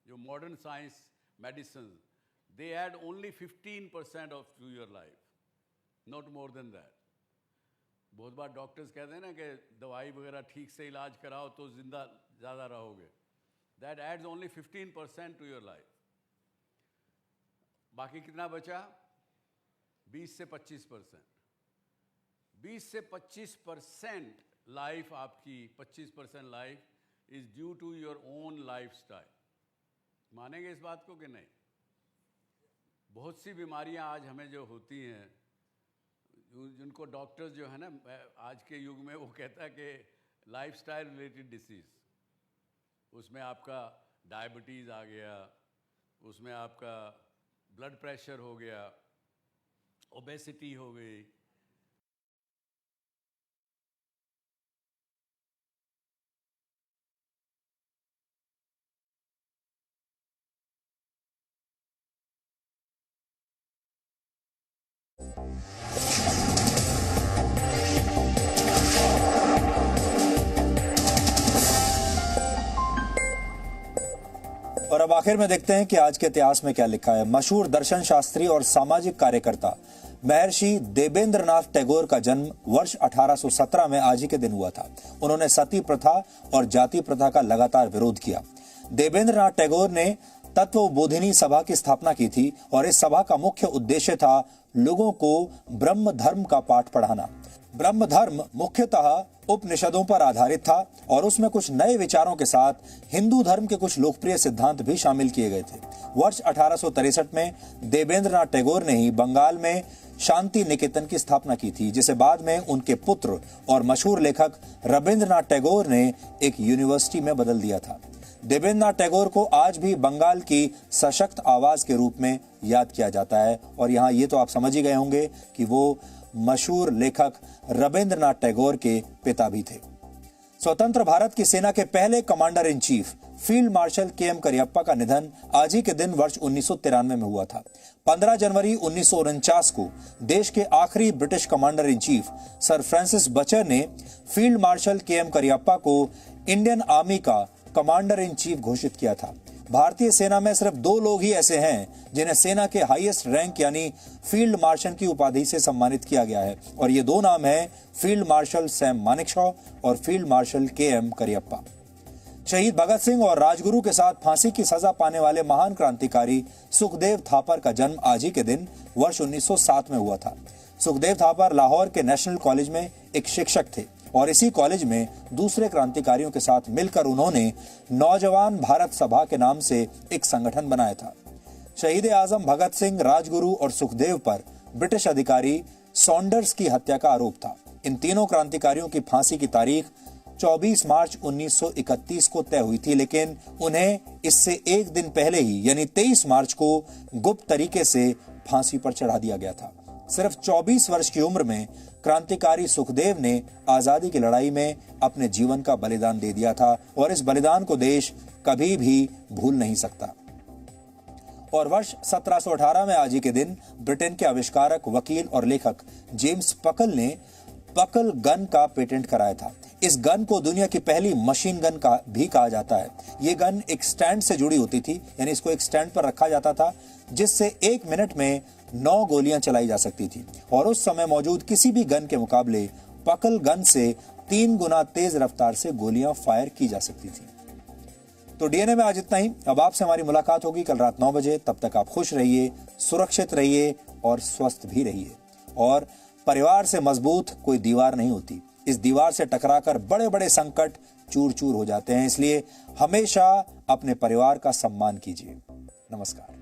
जो modern science medicine, they add only 15% of to your life, not more than that. बहुत बार डॉक्टर्स कहते हैं ना कि दवाई वगैरह ठीक से इलाज कराओ तो जिंदा ज़्यादा रहोगे. That adds only 15% to your life. बाकी कितना बचा? 20 से 25%। 20 से 25% लाइफ आपकी, 25% life is due to your own lifestyle. मानेंगे इस बात को कि नहीं? बहुत सी बीमारियां आज हमें जो होती हैं, जिनको डॉक्टर्स जो है ना आज के युग में वो कहता है कि लाइफस्टाइल रिलेटेड डिसीज, उसमें आपका डायबिटीज़ आ गया, उसमें आपका ब्लड प्रेशर हो गया, ओबेसिटी हो गई। और अब आखिर में देखते हैं कि आज के इतिहास में क्या लिखा है। मशहूर दर्शन शास्त्री और सामाजिक कार्यकर्ता महर्षि देवेंद्रनाथ टैगोर का जन्म वर्ष 1817 में आज ही के दिन हुआ था। उन्होंने सती प्रथा और जाति प्रथा का लगातार विरोध किया। देवेंद्रनाथ टैगोर ने तत्वबोधिनी सभा की स्थापना की थी और इस सभा का मुख्य उद्देश्य था लोगों को ब्रह्म धर्म का पाठ पढ़ाना। ब्रह्म धर्म मुख्यतः उपनिषदों पर आधारित था और उसमें कुछ नए विचारों के साथ हिंदू धर्म के कुछ लोकप्रिय सिद्धांत भी शामिल किए गए थे। वर्ष 1863 में देवेंद्रनाथ टैगोर ने ही बंगाल में शांति निकेतन की स्थापना की थी, जिसे बाद में उनके पुत्र और मशहूर लेखक रविंद्रनाथ टैगोर ने एक यूनिवर्सिटी में बदल दिया था। देवेंद्रनाथ टैगोर को आज भी बंगाल की सशक्त आवाज के रूप में याद किया जाता है। और यहाँ ये तो आप समझ ही गए होंगे कि वो मशहूर लेखक रविंद्रनाथ टैगोर के पिता भी थे। स्वतंत्र भारत की सेना के पहले commander in chief field marshal KM. Cariappa का निधन आज ही के दिन वर्ष 1993 में हुआ था। 15 जनवरी 1949 को देश के आखिरी British commander in chief sir Francis बचर ने फील्ड मार्शल के.एम. करियप्पा को इंडियन आर्मी का कमांडर इन चीफ घोषित किया था। भारतीय सेना में सिर्फ 2 लोग ही ऐसे हैं जिन्हें सेना के हाईएस्ट रैंक यानी फील्ड मार्शल की उपाधि से सम्मानित किया गया है, और ये 2 नाम हैं फील्ड मार्शल सैम मानेकशॉ और फील्ड मार्शल के.एम. करियप्पा। शहीद भगत सिंह और राजगुरु के साथ फांसी की सजा पाने वाले महान क्रांतिकारी सुखदेव थापर का जन्म आज ही के दिन वर्ष 1907 में हुआ था। सुखदेव थापर लाहौर के नेशनल कॉलेज में एक शिक्षक थे और इसी कॉलेज में दूसरे क्रांतिकारियों के साथ मिलकर उन्होंने नौजवान भारत सभा के नाम से एक संगठन बनाया था। शहीद आजम भगत सिंह, राजगुरु और सुखदेव पर ब्रिटिश अधिकारी सॉन्डर्स की हत्या का आरोप था। इन तीनों क्रांतिकारियों की फांसी की तारीख 24 मार्च 1931 को तय हुई थी, लेकिन उन्हें इससे एक दिन पहले ही यानी 23 मार्च को गुप्त तरीके से फांसी पर चढ़ा दिया गया था। सिर्फ 24 वर्ष की उम्र में क्रांतिकारी सुखदेव ने आजादी की लड़ाई में अपने जीवन का बलिदान दे दिया था और इस बलिदान को देश कभी भी भूल नहीं सकता। और वर्ष 1718 में आज ही के दिन ब्रिटेन के आविष्कारक, वकील और लेखक जेम्स पकल ने पकल गन का पेटेंट कराया था। इस गन को दुनिया की पहली मशीन गन का भी कहा जाता है। ये गन एक स्टैंड से जुड़ी होती थी, यानी इसको एक स्टैंड पर रखा जाता था जिससे 1 मिनट में 9 गोलियां चलाई जा सकती थी और उस समय मौजूद किसी भी गन के मुकाबले पकल गन से 3 गुना तेज रफ्तार से गोलियां फायर की जा सकती थी। तो डीएनए में आज इतना ही। अब आपसे हमारी मुलाकात होगी कल रात 9 बजे। तब तक आप खुश रहिए, सुरक्षित रहिए और स्वस्थ भी रहिए। और परिवार से मजबूत कोई दीवार नहीं होती, इस दीवार से टकराकर बड़े बड़े संकट चूर चूर हो जाते हैं। इसलिए हमेशा अपने परिवार का सम्मान कीजिए। नमस्कार।